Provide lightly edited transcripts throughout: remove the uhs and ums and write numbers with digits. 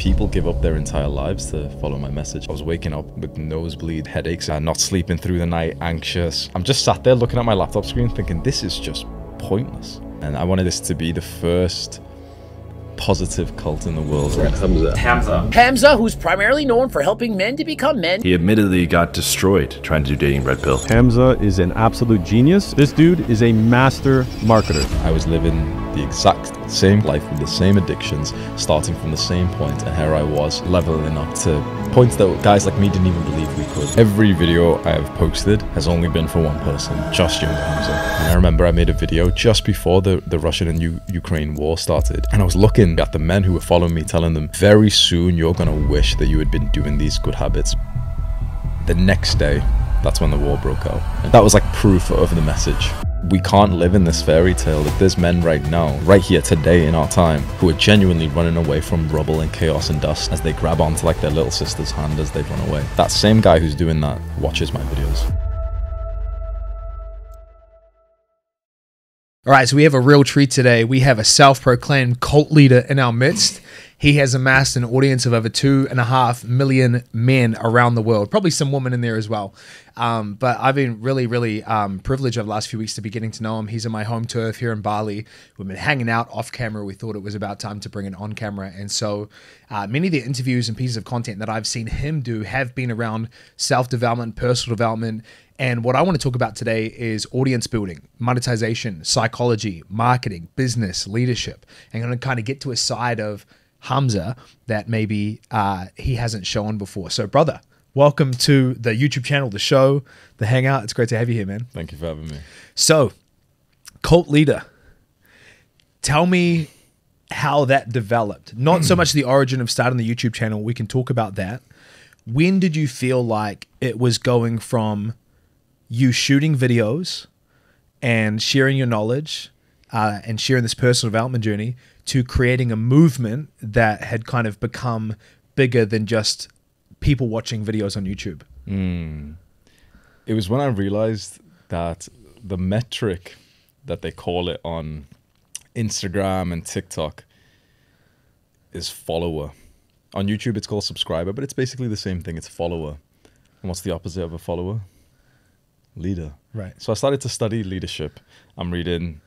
People give up their entire lives to follow my message. I was waking up with nosebleed headaches, not sleeping through the night, anxious. I'm just sat there looking at my laptop screen thinking, this is just pointless. And I wanted this to be the first positive cult in the world. Hamza, who's primarily known for helping men to become men. He admittedly got destroyed trying to do dating red pill. Hamza is an absolute genius. This dude is a master marketer. I was living the exact same life with the same addictions, starting from the same point, and here I was leveling up to points that guys like me didn't even believe we could. Every video I have posted has only been for one person, just younger Hamza. And I remember I made a video just before the Russian and Ukraine war started, and I was looking at the men who were following me, telling them, very soon you're gonna wish that you had been doing these good habits. The next day, that's when the war broke out. And that was like proof of the message. We can't live in this fairy tale. If there's men right now, right here today in our time, who are genuinely running away from rubble and chaos and dust as they grab onto like their little sister's hand as they run away. That same guy who's doing that watches my videos. All right, so we have a real treat today. We have a self-proclaimed cult leader in our midst. He has amassed an audience of over 2.5 million men around the world. Probably some women in there as well. But I've been really privileged over the last few weeks to be getting to know him. He's on my home turf here in Bali. We've been hanging out off camera. We thought it was about time to bring it on camera. And so many of the interviews and pieces of content that I've seen him do have been around self-development, personal development. And what I want to talk about today is audience building, monetization, psychology, marketing, business, leadership. And I'm going to kind of get to a side of Hamza that maybe he hasn't shown before. So brother, welcome to the YouTube channel, the show, the hangout. It's great to have you here, man. Thank you for having me. So, cult leader, tell me how that developed. Not so much the origin of starting the YouTube channel. We can talk about that. When did you feel like it was going from you shooting videos and sharing your knowledge and sharing this personal development journey to creating a movement that had kind of become bigger than just people watching videos on YouTube? It was when I realized that the metric that they call it on Instagram and TikTok is follower. On YouTube, it's called subscriber, but it's basically the same thing. It's follower. And what's the opposite of a follower? Leader. Right. So I started to study leadership. I'm reading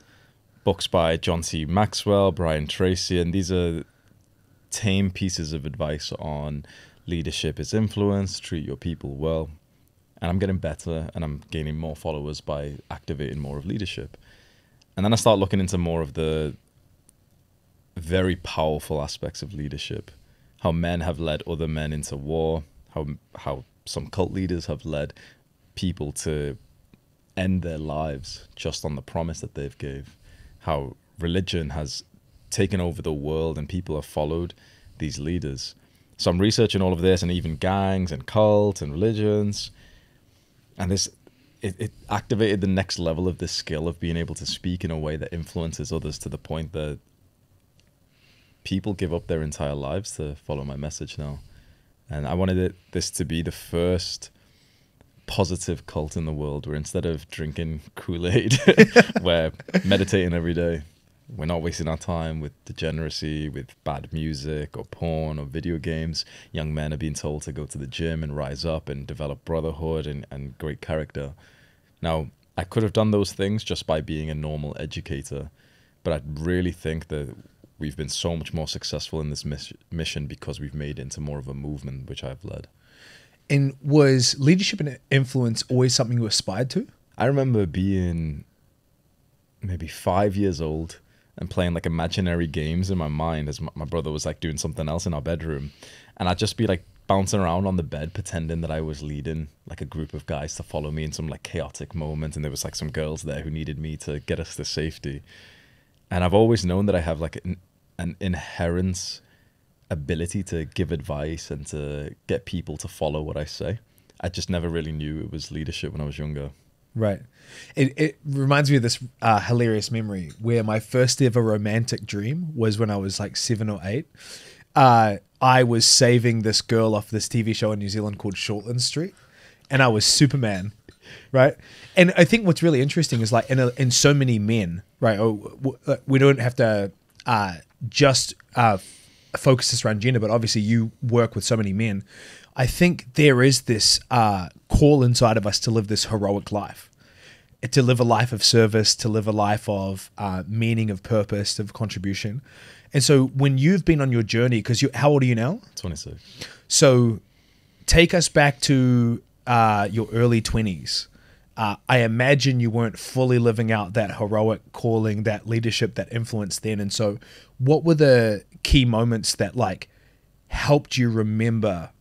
books by John C. Maxwell, Brian Tracy, and these are tame pieces of advice on leadership is influence, treat your people well. And I'm getting better and I'm gaining more followers by activating more of leadership. And then I start looking into more of the very powerful aspects of leadership, how men have led other men into war, how some cult leaders have led people to end their lives just on the promise that they've gave, how religion has taken over the world and people have followed these leaders. So I'm researching all of this, and even gangs and cults and religions. And this, it activated the next level of this skill of being able to speak in a way that influences others to the point that people give up their entire lives to follow my message now. And I wanted this to be the first positive cult in the world, where instead of drinking Kool-Aid, we're meditating every day. We're not wasting our time with degeneracy, with bad music or porn or video games. Young men are being told to go to the gym and rise up and develop brotherhood and great character. Now, I could have done those things just by being a normal educator, but I really think that we've been so much more successful in this mission because we've made it into more of a movement, which I've led. And was leadership and influence always something you aspired to? I remember being maybe 5 years old and playing like imaginary games in my mind as my brother was like doing something else in our bedroom. And I'd just be like bouncing around on the bed, pretending that I was leading like a group of guys to follow me in some like chaotic moment. And there was like some girls there who needed me to get us to safety. And I've always known that I have like an inherent ability to give advice and to get people to follow what I say. I just never really knew it was leadership when I was younger. Right. It reminds me of this hilarious memory where my first ever romantic dream was when I was like 7 or 8. I was saving this girl off this TV show in New Zealand called Shortland Street, and I was Superman, right? And I think what's really interesting is like in so many men, right? We don't have to just focuses around gender, but obviously you work with so many men. I think there is this call inside of us to live this heroic life, to live a life of service, to live a life of meaning, of purpose, of contribution. And so when you've been on your journey, because how old are you now? 26. So take us back to your early 20s. I imagine you weren't fully living out that heroic calling, that leadership, that influence then. And so what were the key moments that like helped you remember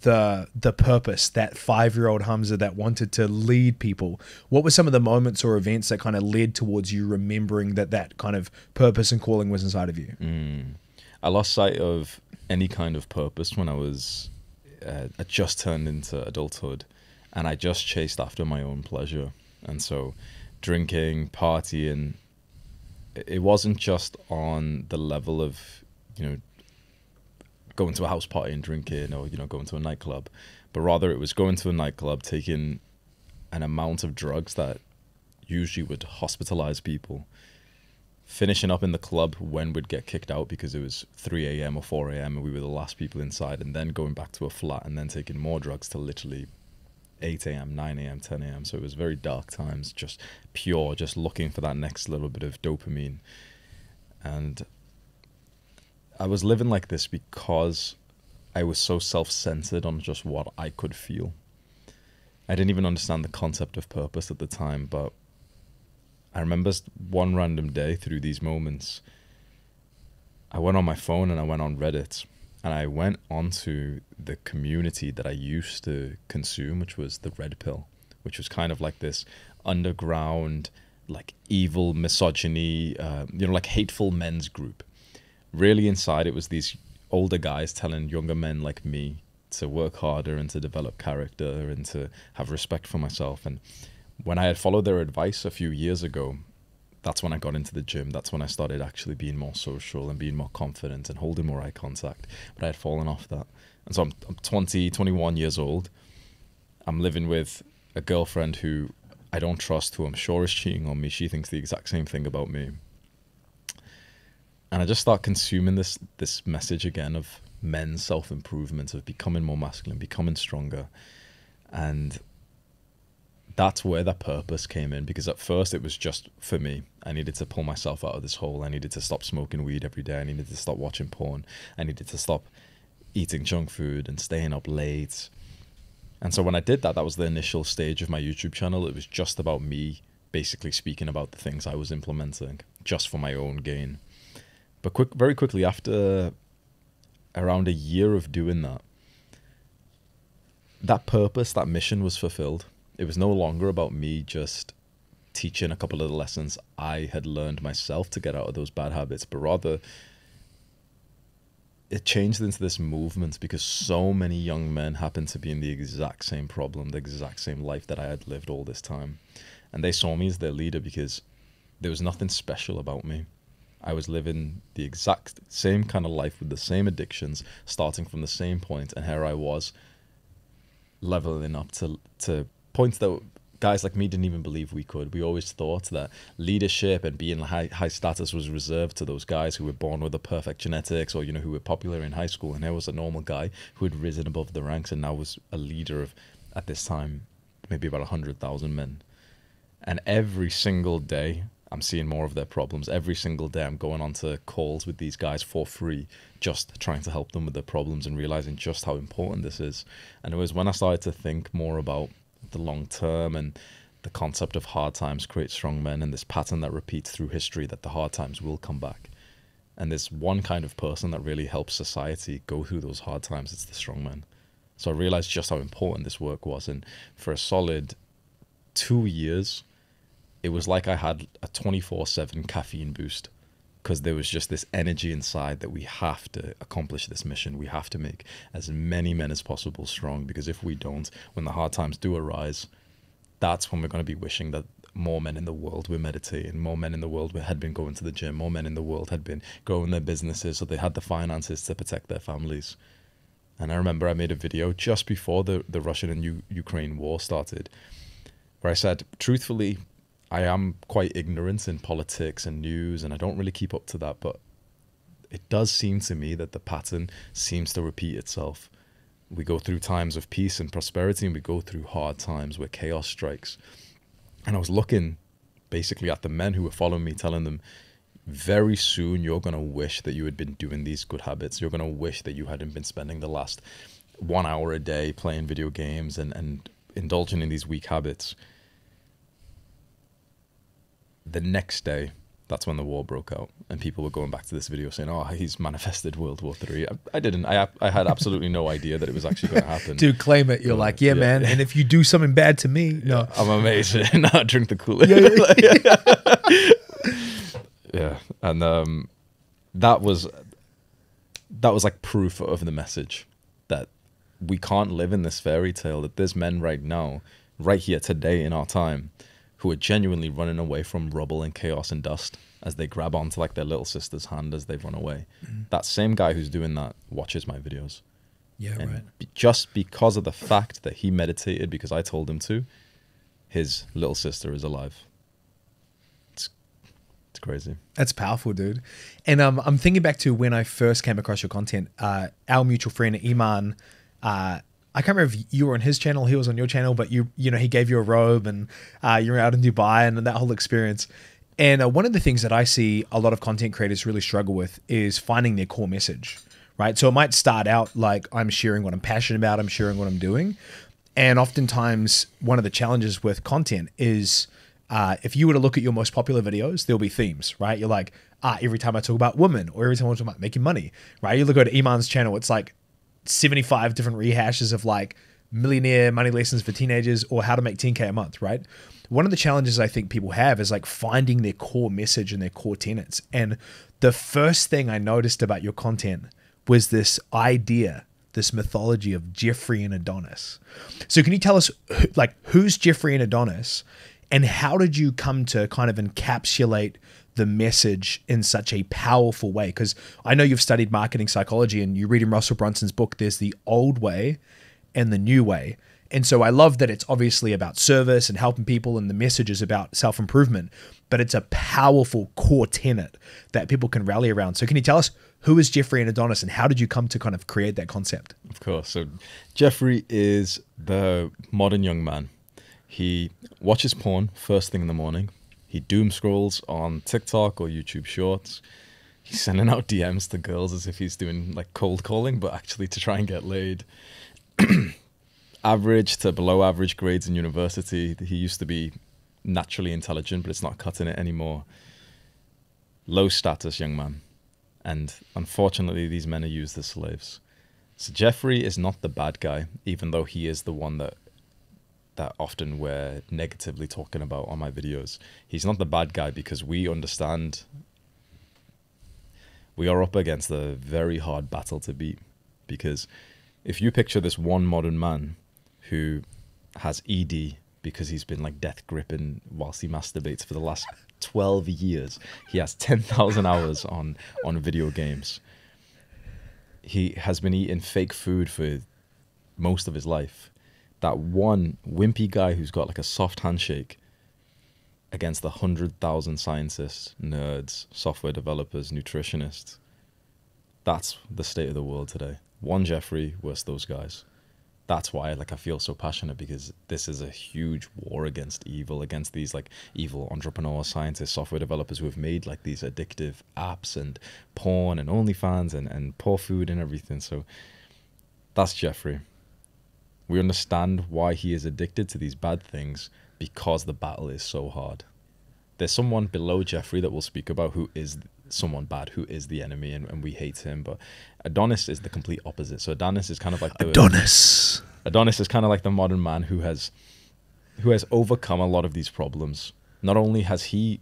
the purpose, that 5-year-old Hamza that wanted to lead people? What were some of the moments or events that kind of led towards you remembering that kind of purpose and calling was inside of you? I lost sight of any kind of purpose when I just turned into adulthood, and I just chased after my own pleasure. And so drinking, partying, it wasn't just on the level of, going to a house party and drinking, or, going to a nightclub, but rather it was going to a nightclub, taking an amount of drugs that usually would hospitalize people, finishing up in the club when we'd get kicked out because it was 3 a.m. or 4 a.m. and we were the last people inside, and then going back to a flat and then taking more drugs till literally 8 a.m., 9 a.m., 10 a.m. So it was very dark times, just looking for that next little bit of dopamine. And I was living like this because I was so self-centered on just what I could feel. I didn't even understand the concept of purpose at the time, but I remember one random day through these moments, I went on my phone and I went on Reddit, and I went onto the community that I used to consume, which was the Red Pill, which was kind of like this underground, like evil misogyny, like hateful men's group. Really inside, it was these older guys telling younger men like me to work harder and to develop character and to have respect for myself. And when I had followed their advice a few years ago, that's when I got into the gym. That's when I started actually being more social and being more confident and holding more eye contact. But I had fallen off that. And so I'm 20, 21 years old. I'm living with a girlfriend who I don't trust, who I'm sure is cheating on me. She thinks the exact same thing about me. And I just start consuming this message again of men's self-improvement, of becoming more masculine, becoming stronger. And that's where that purpose came in, because at first it was just for me. I needed to pull myself out of this hole. I needed to stop smoking weed every day. I needed to stop watching porn. I needed to stop eating junk food and staying up late. And so when I did that, that was the initial stage of my YouTube channel. It was just about me basically speaking about the things I was implementing just for my own gain. But very quickly, after around a year of doing that, that purpose, that mission was fulfilled. It was no longer about me just teaching a couple of the lessons I had learned myself to get out of those bad habits, but rather it changed into this movement because so many young men happened to be in the exact same problem, the exact same life that I had lived all this time. And they saw me as their leader because there was nothing special about me. I was living the exact same kind of life with the same addictions, starting from the same point, and here I was leveling up to points that guys like me didn't even believe we could. We always thought that leadership and being high status was reserved to those guys who were born with the perfect genetics, or who were popular in high school. And there was a normal guy who had risen above the ranks and now was a leader of, at this time, maybe about 100,000 men. And every single day, I'm seeing more of their problems. Every single day I'm going on to calls with these guys for free, just trying to help them with their problems and realizing just how important this is. And it was when I started to think more about the long term and the concept of hard times create strong men, and this pattern that repeats through history that the hard times will come back. And there's one kind of person that really helps society go through those hard times. It's the strong man. So I realized just how important this work was. And for a solid 2 years, it was like I had a 24/7 caffeine boost, because there was just this energy inside that we have to accomplish this mission. We have to make as many men as possible strong, because if we don't, when the hard times do arise, that's when we're going to be wishing that more men in the world were meditating, more men in the world had been going to the gym, more men in the world had been growing their businesses so they had the finances to protect their families. And I remember I made a video just before the Russian and Ukraine war started, where I said, truthfully, I am quite ignorant in politics and news, and I don't really keep up to that, but it does seem to me that the pattern seems to repeat itself. We go through times of peace and prosperity, and we go through hard times where chaos strikes. And I was looking basically at the men who were following me, telling them, very soon you're going to wish that you had been doing these good habits. You're going to wish that you hadn't been spending the last 1 hour a day playing video games and indulging in these weak habits. The next day, that's when the war broke out, and people were going back to this video saying, oh, he's manifested World War III. I didn't. I had absolutely no idea that it was actually going to happen. Dude, claim it. You're like, yeah, man. And if you do something bad to me, no. I'm amazing. I drink the Kool-Aid. Yeah. And that was like proof of the message that we can't live in this fairy tale, that there's men right now, right here today in our time, who are genuinely running away from rubble and chaos and dust as they grab onto like their little sister's hand as they run away. That same guy who's doing that watches my videos. Yeah, and right. Just because of the fact that he meditated because I told him to, his little sister is alive. It's crazy. That's powerful, dude. And I'm thinking back to when I first came across your content. Our mutual friend Iman, I can't remember if you were on his channel, he was on your channel, but you know, he gave you a robe, and you were out in Dubai, and that whole experience. And one of the things that I see a lot of content creators really struggle with is finding their core message, right? So it might start out like, I'm sharing what I'm passionate about, I'm sharing what I'm doing. And oftentimes one of the challenges with content is if you were to look at your most popular videos, there'll be themes, right? You're like, every time I talk about women, or every time I talk about making money, right? You look at Iman's channel, it's like 75 different rehashes of like millionaire money lessons for teenagers or how to make 10K a month, right? One of the challenges I think people have is like finding their core message and their core tenets. And the first thing I noticed about your content was this idea, this mythology of Jeffrey and Adonis. So can you tell us like who's Jeffrey and Adonis, and how did you come to kind of encapsulate the message in such a powerful way? Because I know you've studied marketing psychology, and you read in Russell Brunson's book, there's the old way and the new way. And so I love that it's obviously about service and helping people, and the message is about self-improvement, but it's a powerful core tenet that people can rally around. So can you tell us who is Jeffrey and Adonis, and how did you come to kind of create that concept? Of course. So Jeffrey is the modern young man. He watches porn first thing in the morning. He doom scrolls on TikTok or YouTube Shorts. He's sending out DMs to girls as if he's doing like cold calling, but actually to try and get laid. Average to below average grades in university. He used to be naturally intelligent, but it's not cutting it anymore. Low status young man. And unfortunately, these men are used as slaves. So Jeffrey is not the bad guy, even though he is the one that often we're negatively talking about on my videos. He's not the bad guy because we understand we are up against a very hard battle to beat. Because if you picture this one modern man who has ED because he's been like death gripping whilst he masturbates for the last 12 years. He has 10,000 hours on video games. He has been eating fake food for most of his life. That one wimpy guy who's got like a soft handshake against 100,000 scientists, nerds, software developers, nutritionists. That's the state of the world today. One Jeffrey versus those guys. That's why I feel so passionate, because this is a huge war against evil, against these like evil entrepreneurs, scientists, software developers who have made like these addictive apps and porn and OnlyFans and poor food and everything. So that's Jeffrey. We understand why he is addicted to these bad things because the battle is so hard. There's someone below Jeffrey that we'll speak about who is someone bad, who is the enemy, and we hate him. But Adonis is the complete opposite. So Adonis is kind of like Adonis is kind of like the modern man who has overcome a lot of these problems. Not only has he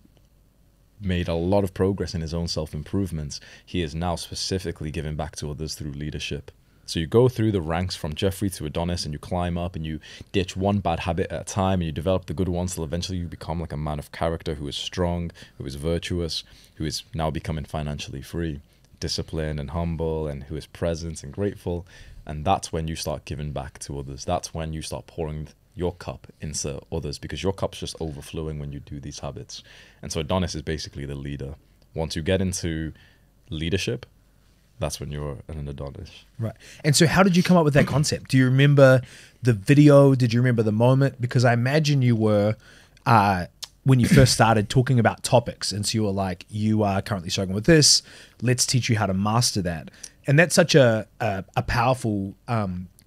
made a lot of progress in his own self-improvements, he is now specifically giving back to others through leadership. So you go through the ranks from Jeffrey to Adonis, and you climb up and you ditch one bad habit at a time, and you develop the good ones till eventually you become like a man of character who is strong, who is virtuous, who is now becoming financially free, disciplined and humble, and who is present and grateful. And that's when you start giving back to others. That's when you start pouring your cup into others, because your cup's just overflowing when you do these habits. And so Adonis is basically the leader. Once you get into leadership, that's when you're an Adonis. Right. And so how did you come up with that concept? Do you remember the video? Did you remember the moment? Because I imagine you were, when you first started, talking about topics. And so you were like, you are currently struggling with this. Let's teach you how to master that. And that's such a powerful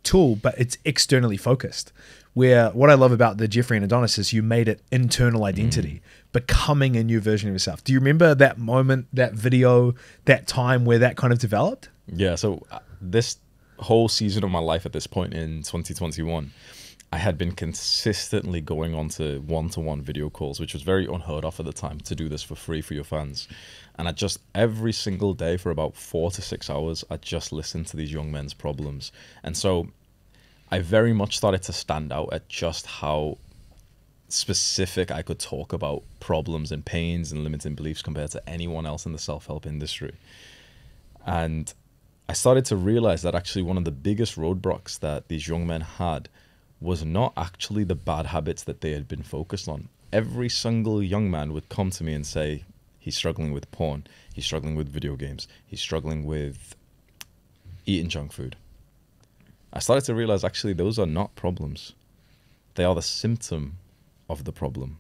tool, but it's externally focused. Where what I love about the Jeffrey and Adonis is you made it internal identity, becoming a new version of yourself. Do you remember that moment, that video, that time where that kind of developed? Yeah, so this whole season of my life at this point in 2021, I had been consistently going on to one-to-one video calls, which was very unheard of at the time, to do this for free for your fans. And I just, every single day for about 4 to 6 hours, I just listened to these young men's problems. And so I very much started to stand out at just how specific I could talk about problems and pains and limiting beliefs compared to anyone else in the self-help industry. And I started to realize that actually one of the biggest roadblocks that these young men had was not actually the bad habits that they had been focused on. Every single young man would come to me and say, he's struggling with porn, he's struggling with video games, he's struggling with eating junk food. I started to realize actually those are not problems. They are the symptom of the problem.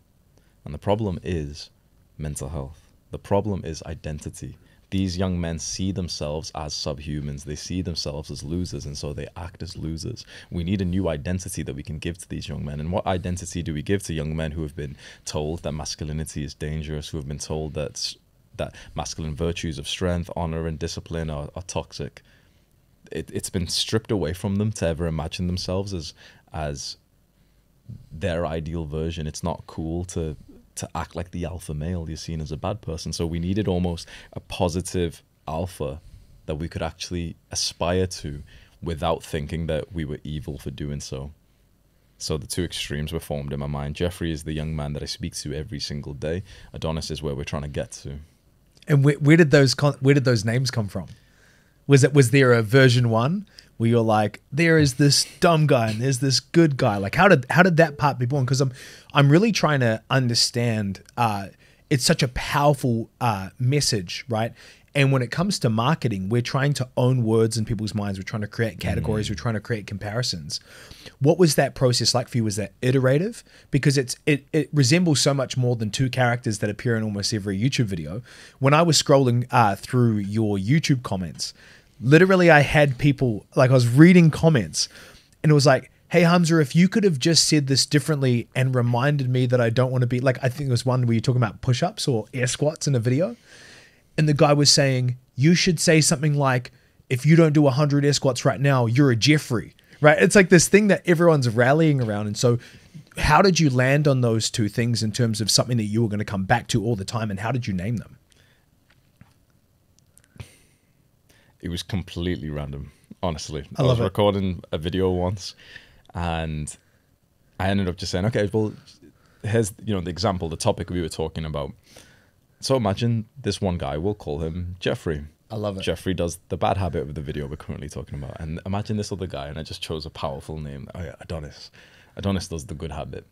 And the problem is mental health. The problem is identity. These young men see themselves as subhumans. They see themselves as losers, and so they act as losers. We need a new identity that we can give to these young men. And what identity do we give to young men who have been told that masculinity is dangerous, who have been told that masculine virtues of strength, honor, and discipline are toxic? It's been stripped away from them to ever imagine themselves as their ideal version. It's not cool to act like the alpha male. You're seen as a bad person. So we needed almost a positive alpha that we could actually aspire to without thinking that we were evil for doing so. So the two extremes were formed in my mind. Jeffrey is the young man that I speak to every single day. Adonis is where we're trying to get to. And where did those names come from? Was there a version 1 where you're like, there is this dumb guy and there's this good guy? Like, how did that part be born? Because I'm really trying to understand. It's such a powerful message, right? And when it comes to marketing, we're trying to own words in people's minds. We're trying to create categories. We're trying to create comparisons. What was that process like for you? Was that iterative? Because it resembles so much more than two characters that appear in almost every YouTube video. When I was scrolling through your YouTube comments, literally I had people, like I was reading comments and it was like, hey Hamza, if you could have just said this differently and reminded me that I don't want to be, like, I think there was one where you're talking about push-ups or air squats in a video. And the guy was saying, you should say something like, if you don't do 100 air squats right now, you're a Jeffrey, right? It's like this thing that everyone's rallying around. And so how did you land on those two things in terms of something that you were going to come back to all the time? And how did you name them? It was completely random, honestly. I love was recording a video once and I ended up just saying, okay, well, here's, the example, the topic we were talking about. So imagine this one guy, we'll call him Jeffrey. I love it. Jeffrey does the bad habit of the video we're currently talking about. And imagine this other guy, and I just chose a powerful name. Oh yeah, Adonis. Adonis does the good habit.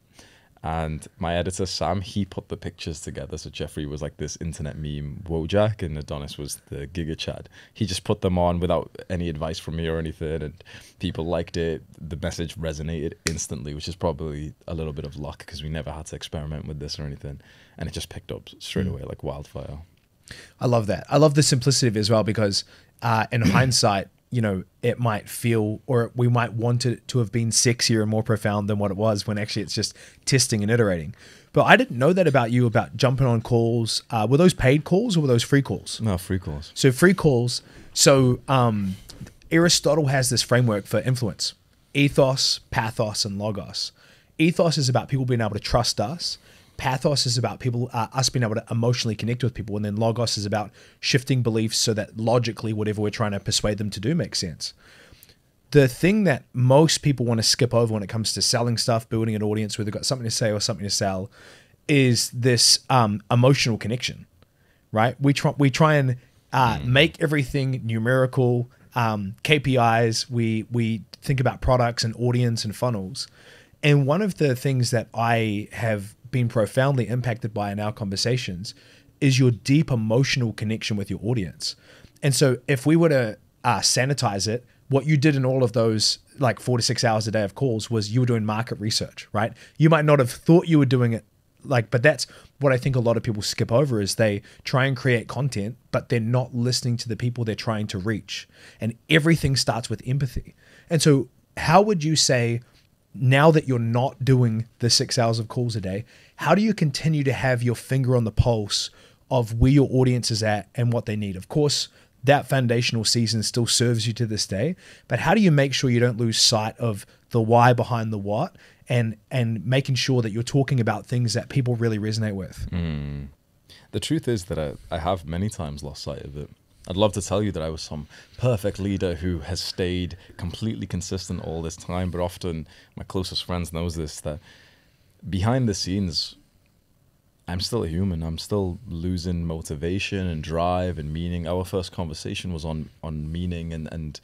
And my editor, Sam, he put the pictures together. So Jeffrey was like this internet meme Wojak, and Adonis was the Giga Chad. He just put them on without any advice from me or anything, and people liked it. The message resonated instantly, which is probably a little bit of luck because we never had to experiment with this or anything. And it just picked up straight away like wildfire. I love that. I love the simplicity of it as well because in hindsight, it might feel, or we might want it to have been sexier and more profound than what it was when actually it's just testing and iterating. But I didn't know that about you, about jumping on calls. Were those paid calls or were those free calls? No, free calls. So free calls. So Aristotle has this framework for influence: ethos, pathos, and logos. Ethos is about people being able to trust us. Pathos is about people, us being able to emotionally connect with people. And then logos is about shifting beliefs so that logically whatever we're trying to persuade them to do makes sense. The thing that most people want to skip over when it comes to selling stuff, building an audience where they've got something to say or something to sell, is this emotional connection, right? We try and make everything numerical, KPIs. We think about products and audience and funnels. And one of the things that I have been profoundly impacted by in our conversations is your deep emotional connection with your audience. And so if we were to sanitize it, what you did in all of those like 4 to 6 hours a day of calls was you were doing market research, right? You might not have thought you were doing it but that's what I think a lot of people skip over is they try and create content, but they're not listening to the people they're trying to reach. And everything starts with empathy. And so how would you say, now that you're not doing the 6 hours of calls a day, how do you continue to have your finger on the pulse of where your audience is at and what they need? Of course, that foundational season still serves you to this day, but how do you make sure you don't lose sight of the why behind the what and making sure that you're talking about things that people really resonate with? The truth is that I have many times lost sight of it. I'd love to tell you that I was some perfect leader who has stayed completely consistent all this time, but often my closest friends knows this, that behind the scenes, I'm still a human. I'm still losing motivation and drive and meaning. Our first conversation was on meaning and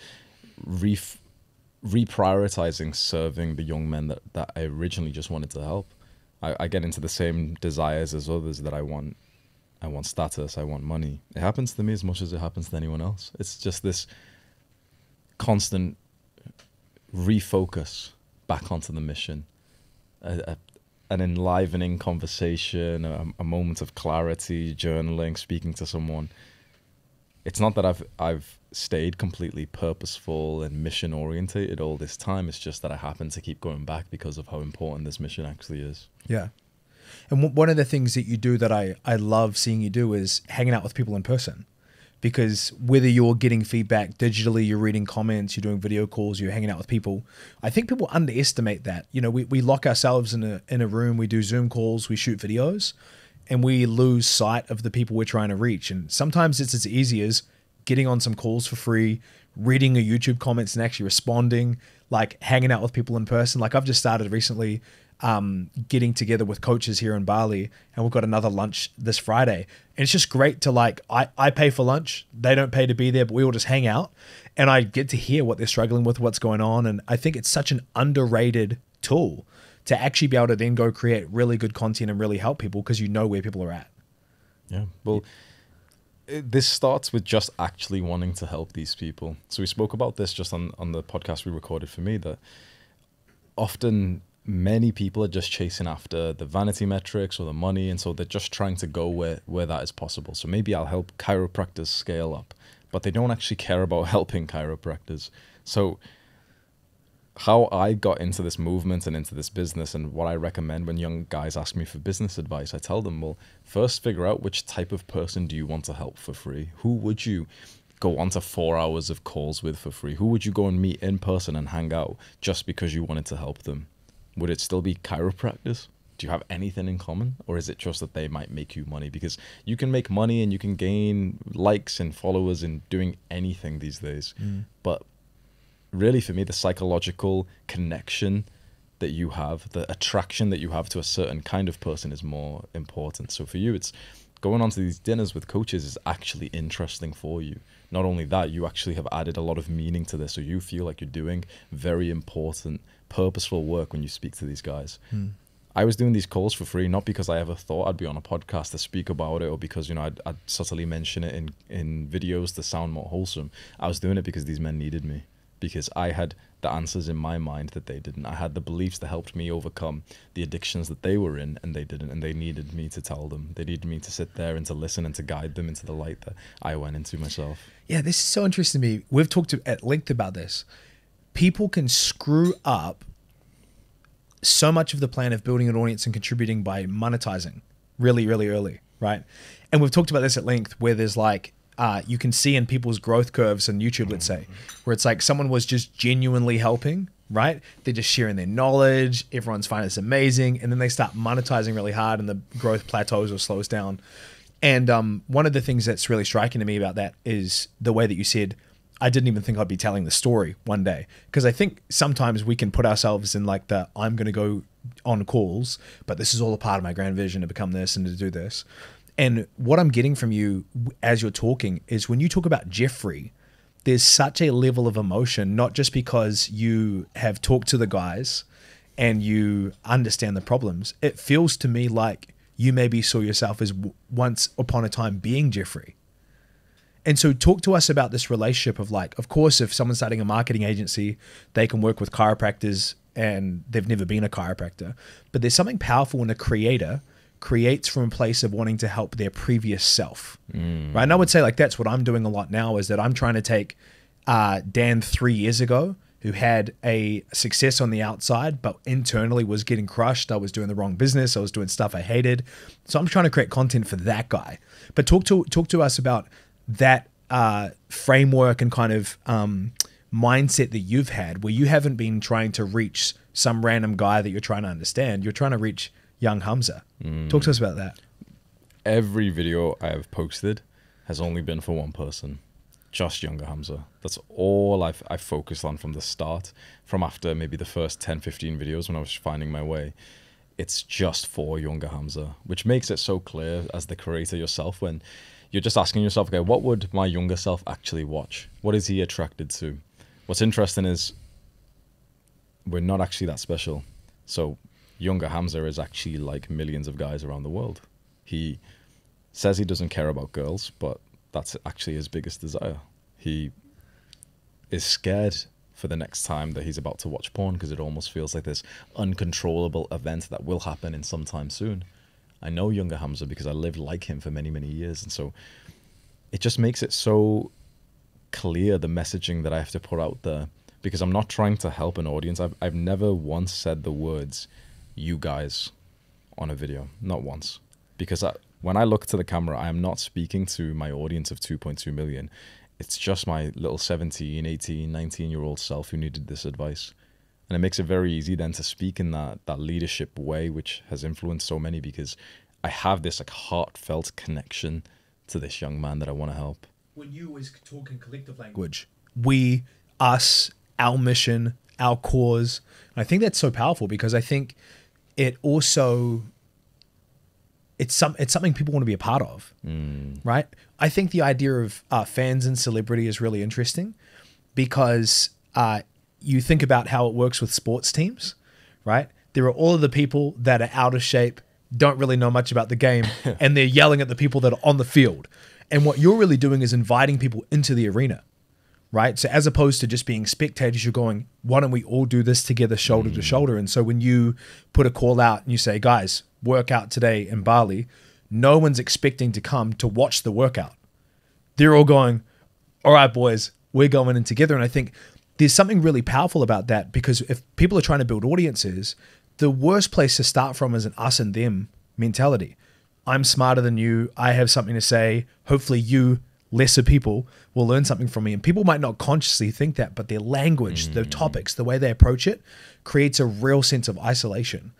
reprioritizing serving the young men that I originally just wanted to help. I get into the same desires as others, that I want status, I want money. It happens to me as much as it happens to anyone else. It's just this constant refocus back onto the mission, an enlivening conversation, a moment of clarity, journaling, speaking to someone. It's not that I've stayed completely purposeful and mission orientated all this time. It's just that I happen to keep going back because of how important this mission actually is. Yeah. And one of the things that you do that I love seeing you do is hanging out with people in person. Because whether you're getting feedback digitally, you're reading comments, you're doing video calls, you're hanging out with people, I think people underestimate that. You know, we lock ourselves in a room, we do Zoom calls, we shoot videos, and we lose sight of the people we're trying to reach. And sometimes it's as easy as getting on some calls for free, reading a YouTube comments and actually responding, like hanging out with people in person. Like I've just started recently getting together with coaches here in Bali, and we've got another lunch this Friday. And it's just great to like, I pay for lunch, they don't pay to be there, but we all just hang out and I get to hear what they're struggling with, what's going on. And I think it's such an underrated tool to actually be able to then go create really good content and really help people because you know where people are at. Yeah. Well, this starts with just actually wanting to help these people. So we spoke about this just on the podcast we recorded for me, that often many people are just chasing after the vanity metrics or the money, and so they're just trying to go where that is possible. So maybe I'll help chiropractors scale up, but they don't actually care about helping chiropractors. So how I got into this movement and into this business, and what I recommend when young guys ask me for business advice, I tell them, well, first figure out which type of person do you want to help for free. Who would you go on to 4 hours of calls with for free? Who would you go and meet in person and hang out just because you wanted to help them? Would it still be chiropractors? Do you have anything in common? Or is it just that they might make you money? Because you can make money and you can gain likes and followers in doing anything these days. But really for me, the psychological connection that you have, the attraction that you have to a certain kind of person is more important. So for you, it's going on to these dinners with coaches is actually interesting for you. Not only that, you actually have added a lot of meaning to this. So you feel like you're doing very important, purposeful work when you speak to these guys. I was doing these calls for free, not because I ever thought I'd be on a podcast to speak about it, or because, you know, I'd subtly mention it in videos to sound more wholesome. I was doing it because these men needed me, because I had the answers in my mind that they didn't. I had the beliefs that helped me overcome the addictions that they were in, and they didn't, and they needed me to tell them. They needed me to sit there and to listen and to guide them into the light that I went into myself. Yeah, this is so interesting to me. We've talked at length about this. People can screw up so much of the plan of building an audience and contributing by monetizing really, really early, right? And we've talked about this at length, where there's like, you can see in people's growth curves on YouTube, let's say, where it's like someone was just genuinely helping, right? They're just sharing their knowledge. Everyone's finding this amazing. And then they start monetizing really hard and the growth plateaus or slows down. And one of the things that's really striking to me about that is the way that you said, I didn't even think I'd be telling the story one day. Because I think sometimes we can put ourselves in like the, I'm going to go on calls, but this is all a part of my grand vision to become this and to do this. And what I'm getting from you as you're talking is when you talk about Jeffrey, there's such a level of emotion, not just because you have talked to the guys and you understand the problems. It feels to me like you maybe saw yourself as once upon a time being Jeffrey. And so talk to us about this relationship of like, of course, if someone's starting a marketing agency, they can work with chiropractors and they've never been a chiropractor. But there's something powerful when a creator creates from a place of wanting to help their previous self, right? And I would say like that's what I'm doing a lot now, is that I'm trying to take Dan 3 years ago, who had a success on the outside, but internally was getting crushed. I was doing the wrong business. I was doing stuff I hated. So I'm trying to create content for that guy. But talk to us about that framework and kind of mindset that you've had, where you haven't been trying to reach some random guy that you're trying to understand. You're trying to reach young Hamza. Talk to us about that. Every video I have posted has only been for one person. Just younger Hamza. That's all I've focused on from the start, from after maybe the first 10, 15 videos when I was finding my way. It's just for younger Hamza, which makes it so clear as the creator yourself when you're just asking yourself, okay, what would my younger self actually watch? What is he attracted to? What's interesting is we're not actually that special. So younger Hamza is actually like millions of guys around the world. He says he doesn't care about girls, but that's actually his biggest desire. He is scared for the next time that he's about to watch porn because it almost feels like this uncontrollable event that will happen in some time soon. I know younger Hamza because I lived like him for many, many years. And so it just makes it so clear, the messaging that I have to put out there, because I'm not trying to help an audience. I've never once said the words, you guys, on a video. Not once. Because when I look to the camera, I am not speaking to my audience of 2.2 million. It's just my little 17, 18, 19-year-old self who needed this advice. And it makes it very easy then to speak in that leadership way, which has influenced so many, because I have this like heartfelt connection to this young man that I want to help. When you always talk in collective language, we, us, our mission, our cause, and I think that's so powerful because I think it also... It's something people want to be a part of, right? I think the idea of fans and celebrity is really interesting because you think about how it works with sports teams, right? There are all of the people that are out of shape, don't really know much about the game, and they're yelling at the people that are on the field. And what you're really doing is inviting people into the arena, right? So as opposed to just being spectators, you're going, why don't we all do this together, shoulder to shoulder? And so when you put a call out and you say, guys, workout today in Bali, no one's expecting to come to watch the workout. They're all going, all right, boys, we're going in together. And I think there's something really powerful about that, because if people are trying to build audiences, the worst place to start from is an us and them mentality. I'm smarter than you. I have something to say. Hopefully you, lesser people, will learn something from me. And people might not consciously think that, but their language, their topics, the way they approach it creates a real sense of isolation.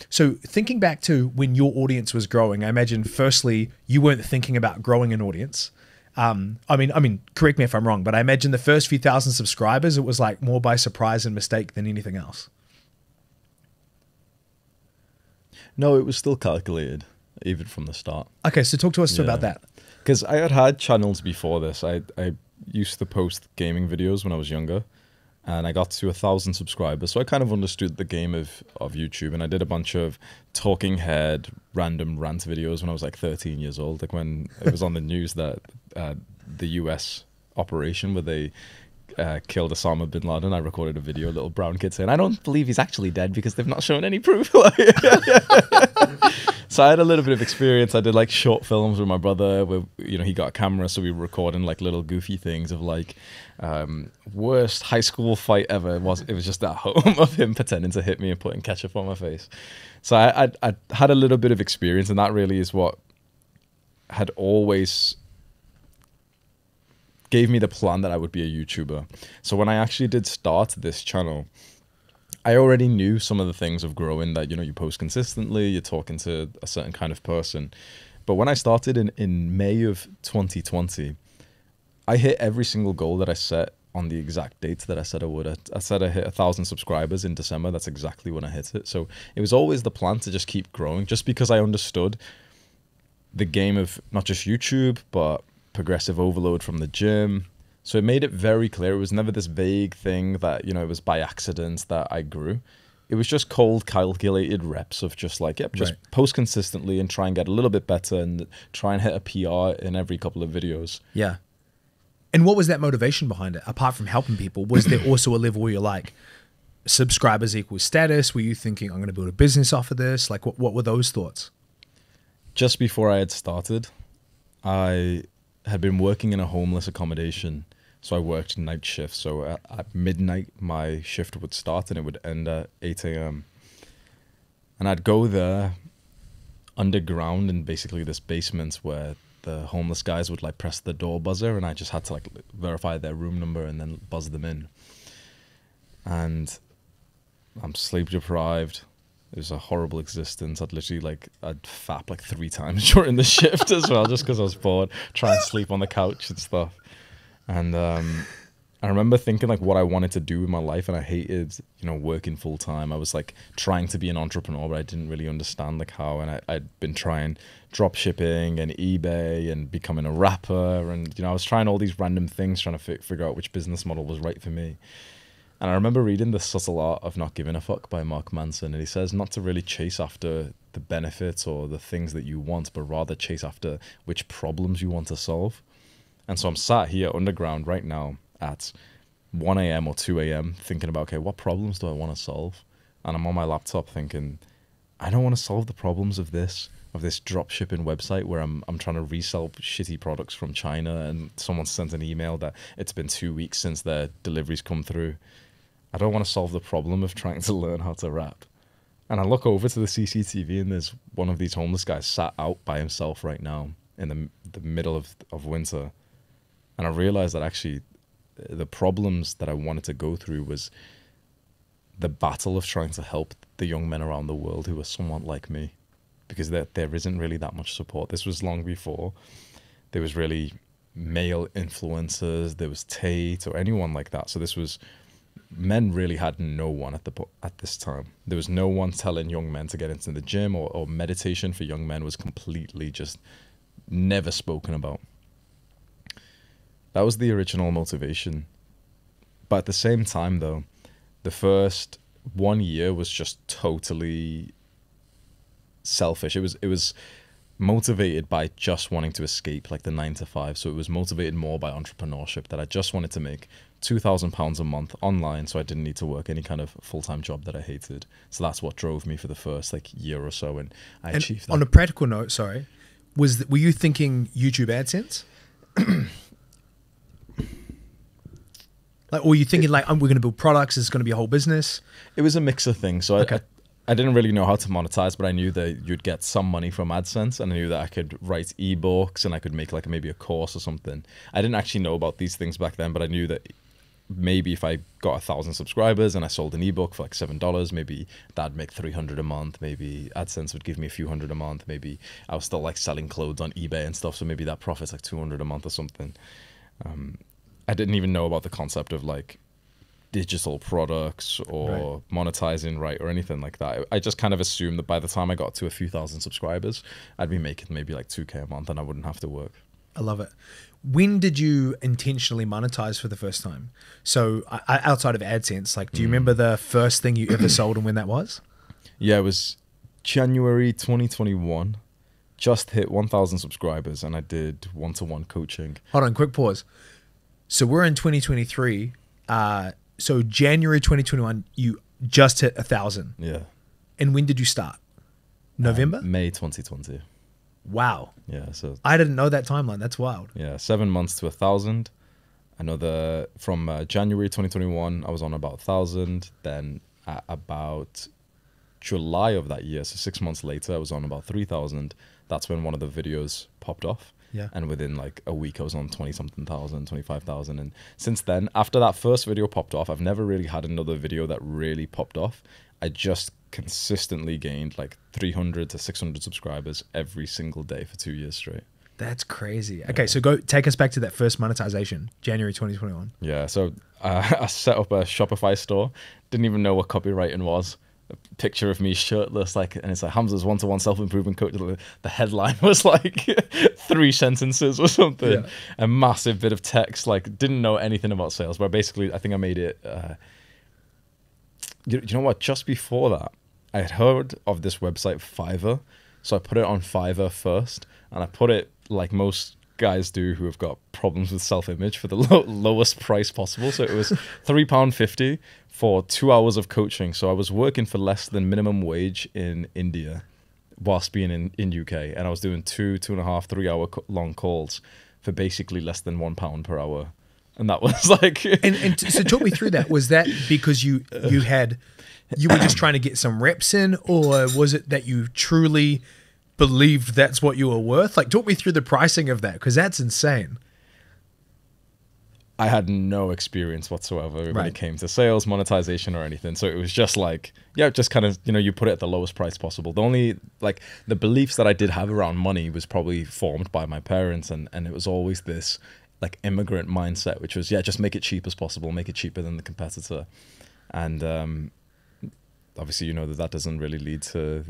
So thinking back to when your audience was growing, I imagine firstly, you weren't thinking about growing an audience. I mean, correct me if I'm wrong, but I imagine the first few thousand subscribers, it was like more by surprise and mistake than anything else. No, it was still calculated, even from the start. Okay, so talk to us about that. Because I had channels before this. I used to post gaming videos when I was younger, and I got to 1,000 subscribers. So I kind of understood the game of YouTube, and I did a bunch of talking head, random rant videos when I was like 13 years old. Like when it was on the news that the US operation where they killed Osama bin Laden, I recorded a video, a little brown kid saying, I don't believe he's actually dead because they've not shown any proof. So I had a little bit of experience. I did like short films with my brother where, you know, he got a camera, so we were recording like little goofy things of like worst high school fight ever. It was just at home of him pretending to hit me and putting ketchup on my face. So I had a little bit of experience, and that really is what had always gave me the plan that I would be a YouTuber. So when I actually did start this channel, I already knew some of the things of growing, that, you know, you post consistently, you're talking to a certain kind of person. But when I started in May of 2020, I hit every single goal that I set on the exact dates that I said I would. I said I hit 1,000 subscribers in December. That's exactly when I hit it. So it was always the plan to just keep growing, just because I understood the game of not just YouTube, but progressive overload from the gym. So it made it very clear. It was never this vague thing that, you know, it was by accident that I grew. It was just cold, calculated reps of just like, yep, just post consistently and try and get a little bit better and try and hit a PR in every couple of videos. Yeah. And what was that motivation behind it? Apart from helping people, was there also a level where you're like, subscribers equals status? Were you thinking, I'm going to build a business off of this? Like, what were those thoughts? Just before I had started, I had been working in a homeless accommodation. So I worked night shifts. So at midnight, my shift would start and it would end at 8 a.m. And I'd go there underground in basically this basement where the homeless guys would like press the door buzzer, and I just had to like verify their room number and then buzz them in. And I'm sleep deprived. It was a horrible existence. I'd fap like 3 times during the shift as well, just because I was bored, trying to sleep on the couch and stuff. And I remember thinking like what I wanted to do with my life, and I hated, working full time. I was like trying to be an entrepreneur, but I didn't really understand like how. And I'd been trying drop shipping and eBay and becoming a rapper, and I was trying all these random things, trying to figure out which business model was right for me. And I remember reading The Subtle Art of Not Giving a Fuck by Mark Manson, and he says not to really chase after the benefits or the things that you want, but rather chase after which problems you want to solve. And so I'm sat here underground right now at 1 a.m. or 2 a.m. thinking about, okay, what problems do I want to solve? And I'm on my laptop thinking, I don't want to solve the problems of this drop shipping website where I'm trying to resell shitty products from China, and someone sent an email that it's been 2 weeks since their deliveries come through. I don't want to solve the problem of trying to learn how to rap. And I look over to the CCTV, and there's one of these homeless guys sat out by himself right now in the middle of winter. And I realized that actually the problems that I wanted to go through was the battle of trying to help the young men around the world who are somewhat like me, because there isn't really that much support. This was long before there was really male influencers, there was Tate or anyone like that. So this was, men really had no one at this time. There was no one telling young men to get into the gym, or meditation for young men was completely just never spoken about. That was the original motivation. But at the same time, though, the first 1 year was just totally selfish. It was motivated by just wanting to escape like the 9 to 5. So it was motivated more by entrepreneurship, that I just wanted to make £2,000 a month online, so I didn't need to work any kind of full-time job that I hated. So that's what drove me for the first like year or so, and I achieved that. On a practical note, sorry, were you thinking YouTube AdSense? Like, or were you thinking like, we're going to build products, it's going to be a whole business? It was a mix of things. So okay. I didn't really know how to monetize, but I knew that you'd get some money from AdSense, and I knew that I could write ebooks and I could make like maybe a course or something. I didn't actually know about these things back then, but I knew that maybe if I got 1,000 subscribers and I sold an ebook for like $7, maybe that'd make $300 a month. Maybe AdSense would give me a few hundred a month. Maybe I was still like selling clothes on eBay and stuff, so maybe that profit's like $200 a month or something. I didn't even know about the concept of like digital products or monetizing or anything like that. I just kind of assumed that by the time I got to a few thousand subscribers, I'd be making maybe like $2,000 a month and I wouldn't have to work. I love it. When did you intentionally monetize for the first time? So outside of AdSense, like, do you remember the first thing you ever sold and when that was? Yeah, it was January 2021. Just hit 1,000 subscribers and I did one-to-one coaching. Hold on, quick pause. So we're in 2023. So January 2021, you just hit 1,000. Yeah. And when did you start? November? May 2020. Wow. Yeah. So I didn't know that timeline. That's wild. Yeah. 7 months to 1,000. I know from January 2021, I was on about 1,000. Then at about July of that year, so 6 months later, I was on about 3,000. That's when one of the videos popped off. Yeah. And within like a week, I was on 20-something thousand, 25,000. And since then, after that first video popped off, I've never really had another video that really popped off. I just consistently gained like 300 to 600 subscribers every single day for 2 years straight. That's crazy. Okay, so go take us back to that first monetization, January 2021. Yeah, so I set up a Shopify store. Didn't even know what copywriting was. A picture of me shirtless, and it's like Hamza's one-to-one self-improvement coach. The headline was like 3 sentences or something. Yeah. A massive bit of text, didn't know anything about sales, but basically I think I made it. You know what? Just before that, I had heard of this website Fiverr, so I put it on Fiverr first, and I put it like most guys do who have got problems with self-image for the lowest price possible. So it was £3.50 for 2 hours of coaching. So I was working for less than minimum wage in India whilst being in UK, and I was doing 2.5, 3 hour long calls for basically less than £1 per hour. And that was like... So talk me through that. Was that because you were just trying to get some reps in, or was it that you truly believed that's what you were worth? Like, talk me through the pricing of that, because that's insane. I had no experience whatsoever when it came to sales, monetization, or anything. So it was just like, yeah, just kind of, you put it at the lowest price possible. The only, like, the beliefs that I did have around money was probably formed by my parents. And it was always this, like, immigrant mindset, which was, yeah, just make it cheap as possible, make it cheaper than the competitor. And obviously, that doesn't really lead to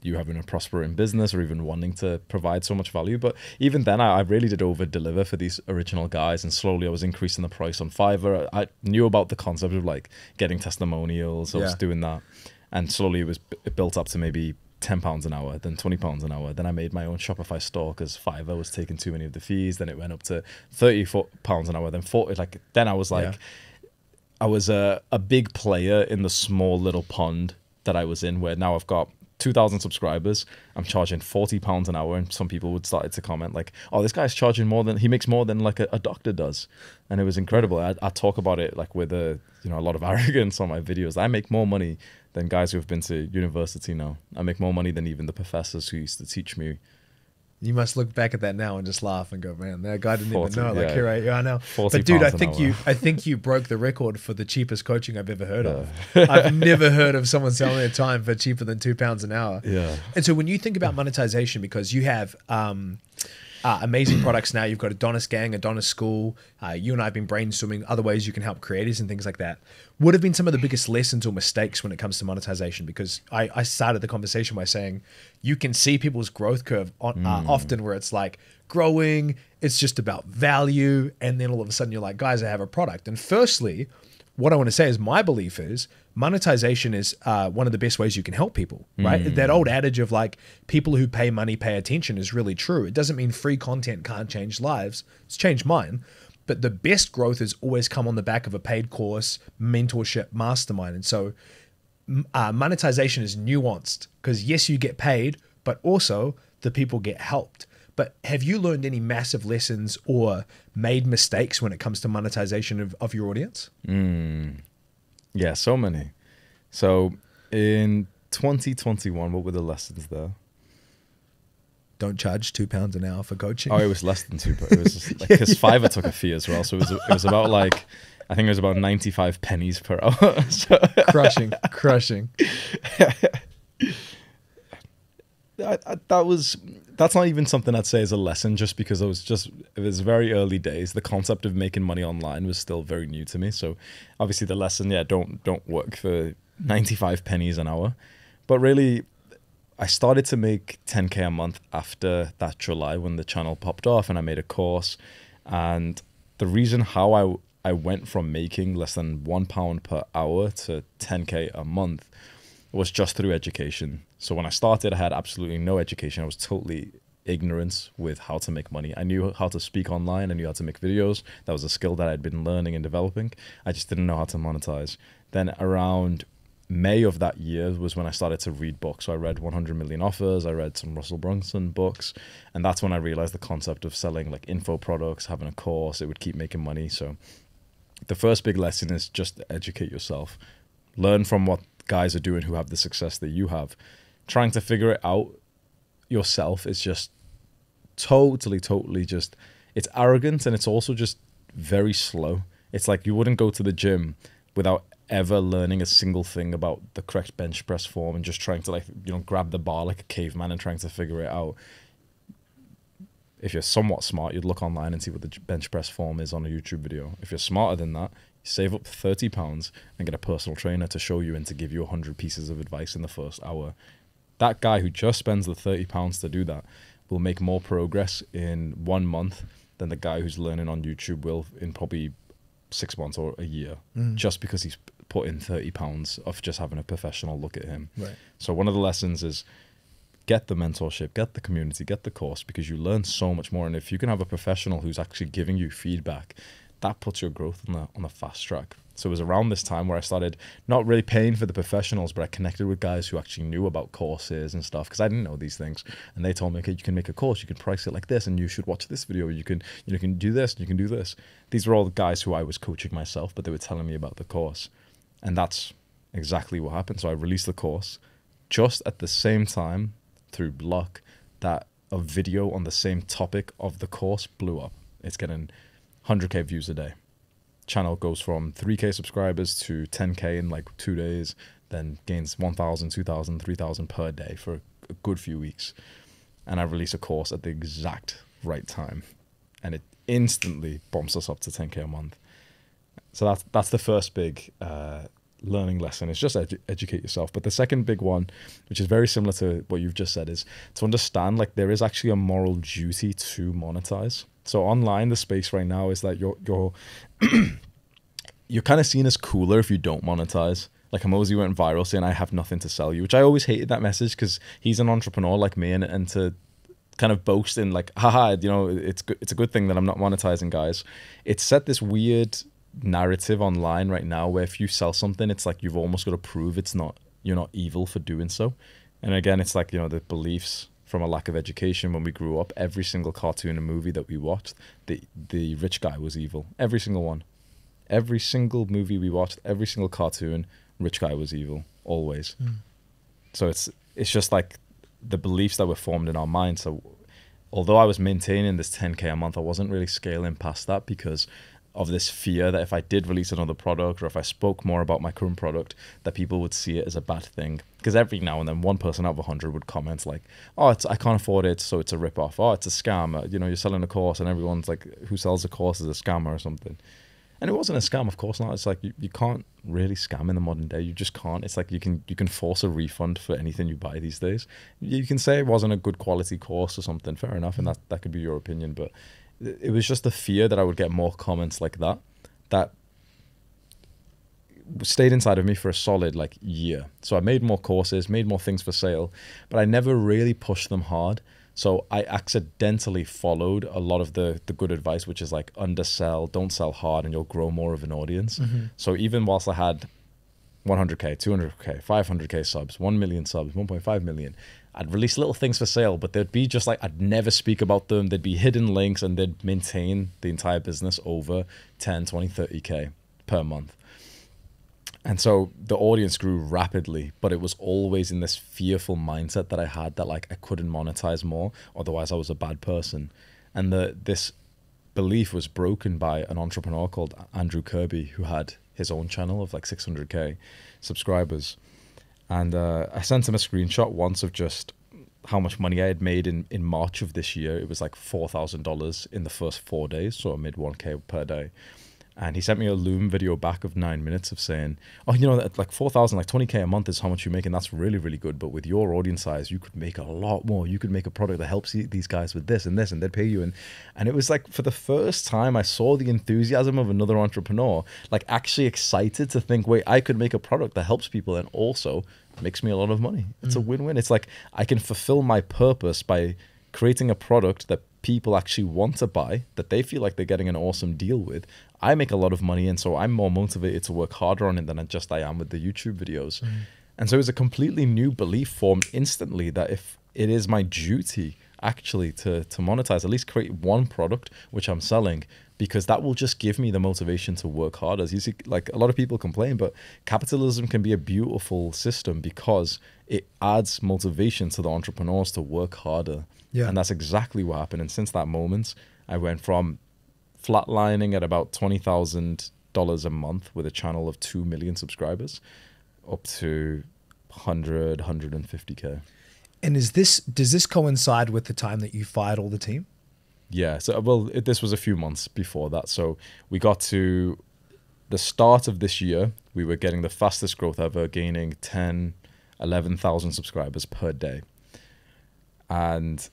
you having a prospering business or even wanting to provide so much value. But even then, I really did over deliver for these original guys, and slowly I was increasing the price on Fiverr. I knew about the concept of like getting testimonials. I was doing that, and slowly it built up to maybe £10 an hour, then £20 an hour. Then I made my own Shopify store because Fiverr was taking too many of the fees. Then it went up to £34 an hour, then 40. Like, then I was like, I was a big player in the small little pond that I was in, where now I've got 2,000 subscribers. I'm charging £40 an hour, and some people would start to comment like, oh, this guy's charging he makes more than like a doctor does. And it was incredible. I talk about it like with a lot of arrogance on my videos. I make more money than guys who have been to university now. I make more money than even the professors who used to teach me. You must look back at that now and just laugh and go, man, that guy didn't even know. Like, yeah. here I know. But dude, I think you broke the record for the cheapest coaching I've ever heard of. I've never heard of someone selling their time for cheaper than £2 an hour. Yeah. And so when you think about monetization, because you have amazing products now, you've got Adonis Gang, Adonis School. You and I have been brainstorming other ways you can help creators and things like that. What have been some of the biggest lessons or mistakes when it comes to monetization? Because I started the conversation by saying you can see people's growth curve often where it's like growing, it's just about value. And then all of a sudden you're like, guys, I have a product. And firstly, what I want to say is my belief is monetization is one of the best ways you can help people, right? That old adage of like, people who pay money pay attention is really true. It doesn't mean free content can't change lives. It's changed mine. But the best growth has always come on the back of a paid course, mentorship, mastermind. And so monetization is nuanced because yes, you get paid, but also the people get helped. But have you learned any massive lessons or made mistakes when it comes to monetization of your audience? Yeah, so many. So in 2021, what were the lessons there? Don't charge £2 an hour for coaching. Oh, it was less than £2. It was because Fiverr took a fee as well. So it was about like, I think it was about 95 pennies per hour. So Crushing. That's not even something I'd say is a lesson, just because it was very early days. The concept of making money online was still very new to me. So obviously the lesson, don't work for 95 pennies an hour. But really, I started to make 10K a month after that July when the channel popped off and I made a course. And the reason how I went from making less than £1 per hour to 10K a month was just through education. So when I started, I had absolutely no education. I was totally ignorant with how to make money. I knew how to speak online. I knew how to make videos. That was a skill that I'd been learning and developing. I just didn't know how to monetize. Then around May of that year was when I started to read books. So I read 100 Million Offers. I read some Russell Brunson books. And that's when I realized the concept of selling like info products, having a course, it would keep making money. So the first big lesson is just educate yourself. Learn from what guys are doing who have the success that you have. Trying to figure it out yourself is just totally just, it's arrogant, and it's also just very slow. It's like you wouldn't go to the gym without ever learning a single thing about the correct bench press form and just trying to grab the bar like a caveman and trying to figure it out. If you're somewhat smart, you'd look online and see what the bench press form is on a YouTube video. If you're smarter than that, save up £30 and get a personal trainer to show you and to give you 100 pieces of advice in the first hour. That guy who just spends the £30 to do that will make more progress in 1 month than the guy who's learning on YouTube will in probably 6 months or a year, just because he's put in £30 of just having a professional look at him. Right. So one of the lessons is get the mentorship, get the community, get the course, because you learn so much more. And if you can have a professional who's actually giving you feedback, that puts your growth on the fast track. So it was around this time where I started not really paying for the professionals, but I connected with guys who actually knew about courses and stuff, because I didn't know these things. And they told me, okay, you can make a course, you can price it like this, and you should watch this video, you can do this, and you can do this. These were all the guys who I was coaching myself, but they were telling me about the course. And that's exactly what happened. So I released the course just at the same time, through luck, that a video on the same topic of the course blew up. It's getting 100K views a day. Channel goes from 3K subscribers to 10K in like 2 days, then gains 1,000, 2,000, 3,000 per day for a good few weeks. And I release a course at the exact right time, and it instantly bumps us up to 10K a month. So that's the first big learning lesson. It's just educate yourself. But the second big one, which is very similar to what you've just said, is to understand like there is actually a moral duty to monetize. So online, the space right now is that you're you're kind of seen as cooler if you don't monetize. Like Hamza went viral saying, I have nothing to sell you, which I always hated that message, because he's an entrepreneur like me, and to kind of boast in like, haha, you know, it's a good thing that I'm not monetizing, guys. It's set this weird narrative online right now where if you sell something, it's like you've almost got to prove you're not evil for doing so. And again, it's like, you know, the beliefs from a lack of education. When we grew up, every single cartoon and movie that we watched, the rich guy was evil. Every single one. Every single movie we watched, every single cartoon, rich guy was evil, always. So it's just like the beliefs that were formed in our minds. So although I was maintaining this 10K a month, I wasn't really scaling past that because of this fear that if I did release another product, or if I spoke more about my current product, that people would see it as a bad thing. Because every now and then one person out of 100 would comment like, oh, I can't afford it, so it's a rip-off. Oh, it's a scam. You know, you're selling a course, and everyone's like, who sells a course is a scammer or something. And it wasn't a scam, of course not. It's like you can't really scam in the modern day. You just can't. It's like you can force a refund for anything you buy these days. You can say it wasn't a good quality course or something, fair enough, and that could be your opinion. But it was just the fear that I would get more comments like that stayed inside of me for a solid like year. So I made more courses, made more things for sale, but I never really pushed them hard. So I accidentally followed a lot of the good advice, which is like undersell, don't sell hard, and you'll grow more of an audience. So even whilst I had 100K, 200K, 500K subs, 1 million subs, 1.5 million, I'd release little things for sale, but they'd be just like, I'd never speak about them. There'd be hidden links, and they'd maintain the entire business over 10, 20, 30K per month. And so the audience grew rapidly, but it was always in this fearful mindset that I had that like I couldn't monetize more, otherwise I was a bad person. And this belief was broken by an entrepreneur called Andrew Kirby, who had his own channel of like 600K subscribers. And I sent him a screenshot once of just how much money I had made in March of this year. It was like $4,000 in the first 4 days, so I made 1K per day. And he sent me a Loom video back of 9 minutes of saying, oh, you know, that like 4,000, like 20K a month is how much you make, and that's really, really good. But with your audience size, you could make a lot more. You could make a product that helps these guys with this, and they'd pay you. And it was like, for the first time, I saw the enthusiasm of another entrepreneur, like actually excited to think, wait, I could make a product that helps people and also makes me a lot of money. It's a win-win. It's like I can fulfill my purpose by creating a product that people actually want to buy, that they feel like they're getting an awesome deal with. I make a lot of money, and so I'm more motivated to work harder on it than I am with the YouTube videos. And so it was a completely new belief formed instantly that if it is my duty actually to monetize, at least create one product which I'm selling, because that will just give me the motivation to work harder. As you see, like a lot of people complain, but capitalism can be a beautiful system because it adds motivation to the entrepreneurs to work harder. Yeah. And that's exactly what happened. And since that moment, I went from flatlining at about $20,000 a month with a channel of 2 million subscribers up to 150K. And does this coincide with the time that you fired all the team? Yeah. So, well, this was a few months before that. So we got to the start of this year, we were getting the fastest growth ever, gaining 11,000 subscribers per day. And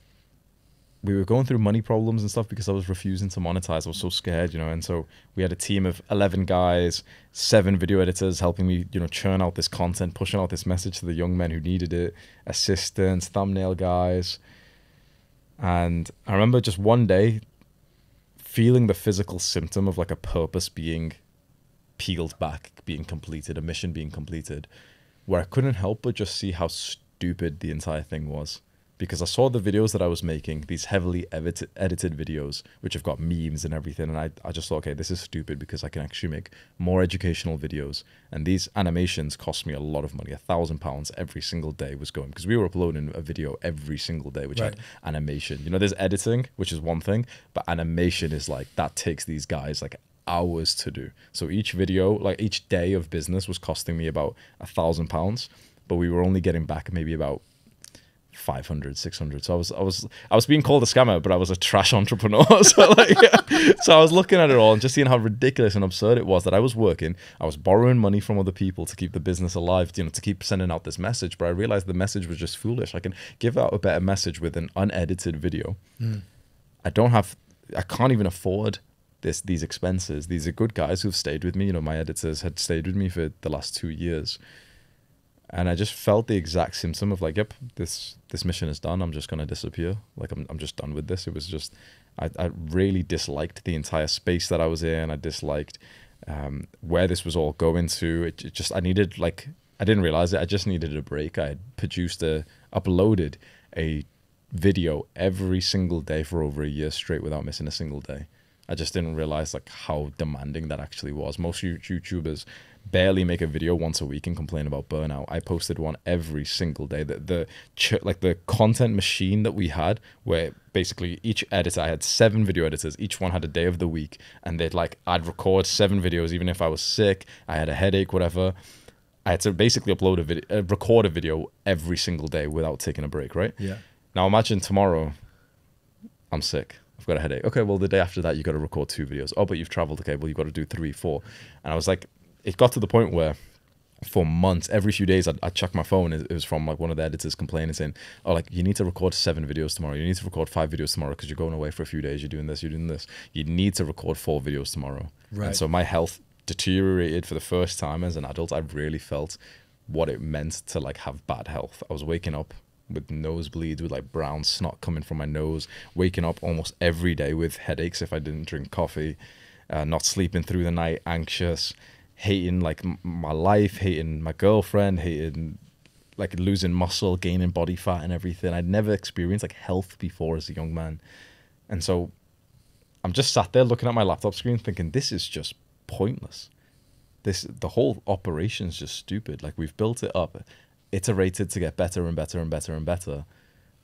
we were going through money problems and stuff because I was refusing to monetize. I was so scared, you know. And so we had a team of 11 guys, 7 video editors helping me, you know, churn out this content, pushing out this message to the young men who needed it, assistants, thumbnail guys. And I remember just one day feeling the physical symptom of like a purpose being peeled back, being completed, a mission being completed, where I couldn't help but just see how stupid the entire thing was. Because I saw the videos that I was making, these heavily edited videos, which have got memes and everything. And I just thought, okay, this is stupid because I can actually make more educational videos. And these animations cost me a lot of money. £1,000 every single day was going, because we were uploading a video every single day, which had animation. You know, there's editing, which is one thing, but animation is like, that takes these guys like hours to do. So each video, like each day of business was costing me about £1,000, but we were only getting back maybe about 500, 600. So I was being called a scammer, but I was a trash entrepreneur. So so I was looking at it all and just seeing how ridiculous and absurd it was that I was working. I was borrowing money from other people to keep the business alive, you know, to keep sending out this message. But I realized the message was just foolish. I can give out a better message with an unedited video. I can't even afford these expenses. These are good guys who've stayed with me. You know, my editors had stayed with me for the last 2 years. And I just felt the exact symptom of like, yep, this mission is done. I'm just going to disappear. Like, I'm just done with this. It was just, I really disliked the entire space that I was in. I disliked where this was all going to. It just, I needed, like, I didn't realize it. I just needed a break. I had uploaded a video every single day for over a year straight without missing a single day. I just didn't realize like how demanding that actually was. Most YouTubers barely make a video once a week and complain about burnout. I posted one every single day. The content machine that we had, where basically each editor, I had 7 video editors, each one had a day of the week, and I'd record 7 videos even if I was sick, I had a headache, whatever. I had to basically record a video every single day without taking a break, right? Yeah. Now imagine tomorrow, I'm sick. I've got a headache. Okay, well, the day after that, you got to record 2 videos. Oh, but you've traveled. Okay, well, you've got to do 3, 4. And I was like, it got to the point where for months, every few days, I'd check my phone. It was from like one of the editors complaining, saying, oh, like, you need to record 7 videos tomorrow. You need to record 5 videos tomorrow because you're going away for a few days. You're doing this, you're doing this. You need to record 4 videos tomorrow. Right. And so my health deteriorated for the first time as an adult. I really felt what it meant to like have bad health. I was waking up with nosebleeds, with like brown snot coming from my nose, waking up almost every day with headaches if I didn't drink coffee, not sleeping through the night, anxious, hating like my life, hating my girlfriend, hating like losing muscle, gaining body fat and everything. I'd never experienced like health before as a young man. And so I'm just sat there looking at my laptop screen thinking, this is just pointless. The whole operation's just stupid. Like, we've built it up, iterated to get better and better and better and better.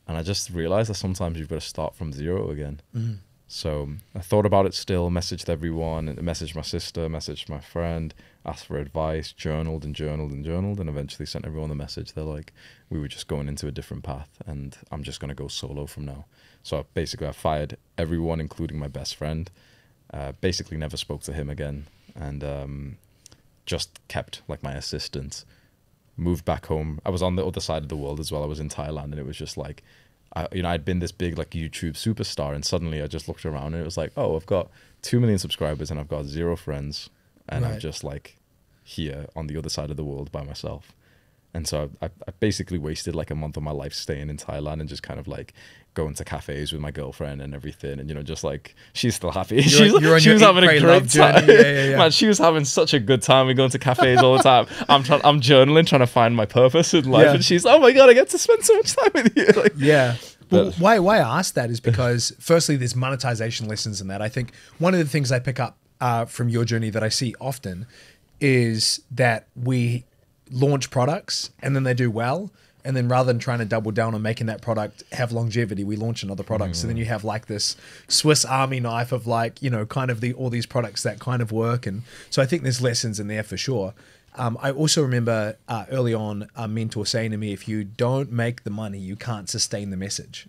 And I just realized that sometimes you've got to start from zero again. Mm. So I thought about it still, messaged everyone, messaged my sister, messaged my friend, asked for advice, journaled and journaled and journaled, and eventually sent everyone the message. They're like, we were just going into a different path and I'm just going to go solo from now. So I fired everyone, including my best friend, basically never spoke to him again, and just kept like my assistant. Moved back home. I was on the other side of the world as well. I was in Thailand, and it was just like, I'd been this big like YouTube superstar, and suddenly I just looked around and it was like, oh, I've got 2 million subscribers and I've got 0 friends, and I'm just like here on the other side of the world by myself. And so I basically wasted like a month of my life staying in Thailand and just kind of like going to cafes with my girlfriend and everything, and just like, she's still happy. She was having a great time. Yeah. Man, she was having such a good time. We're going to cafes all the time. I'm journaling, trying to find my purpose in life, and she's, oh my god, I get to spend so much time with you. Like, yeah. Well, why I ask that is because firstly, there's monetization lessons in that. I think one of the things I pick up from your journey that I see often is that we launch products and then they do well, and then rather than trying to double down on making that product have longevity, we launch another product. So then you have like this Swiss Army knife of like, kind of all these products that kind of work. And so I think there's lessons in there for sure. I also remember early on a mentor saying to me, if you don't make the money, you can't sustain the message.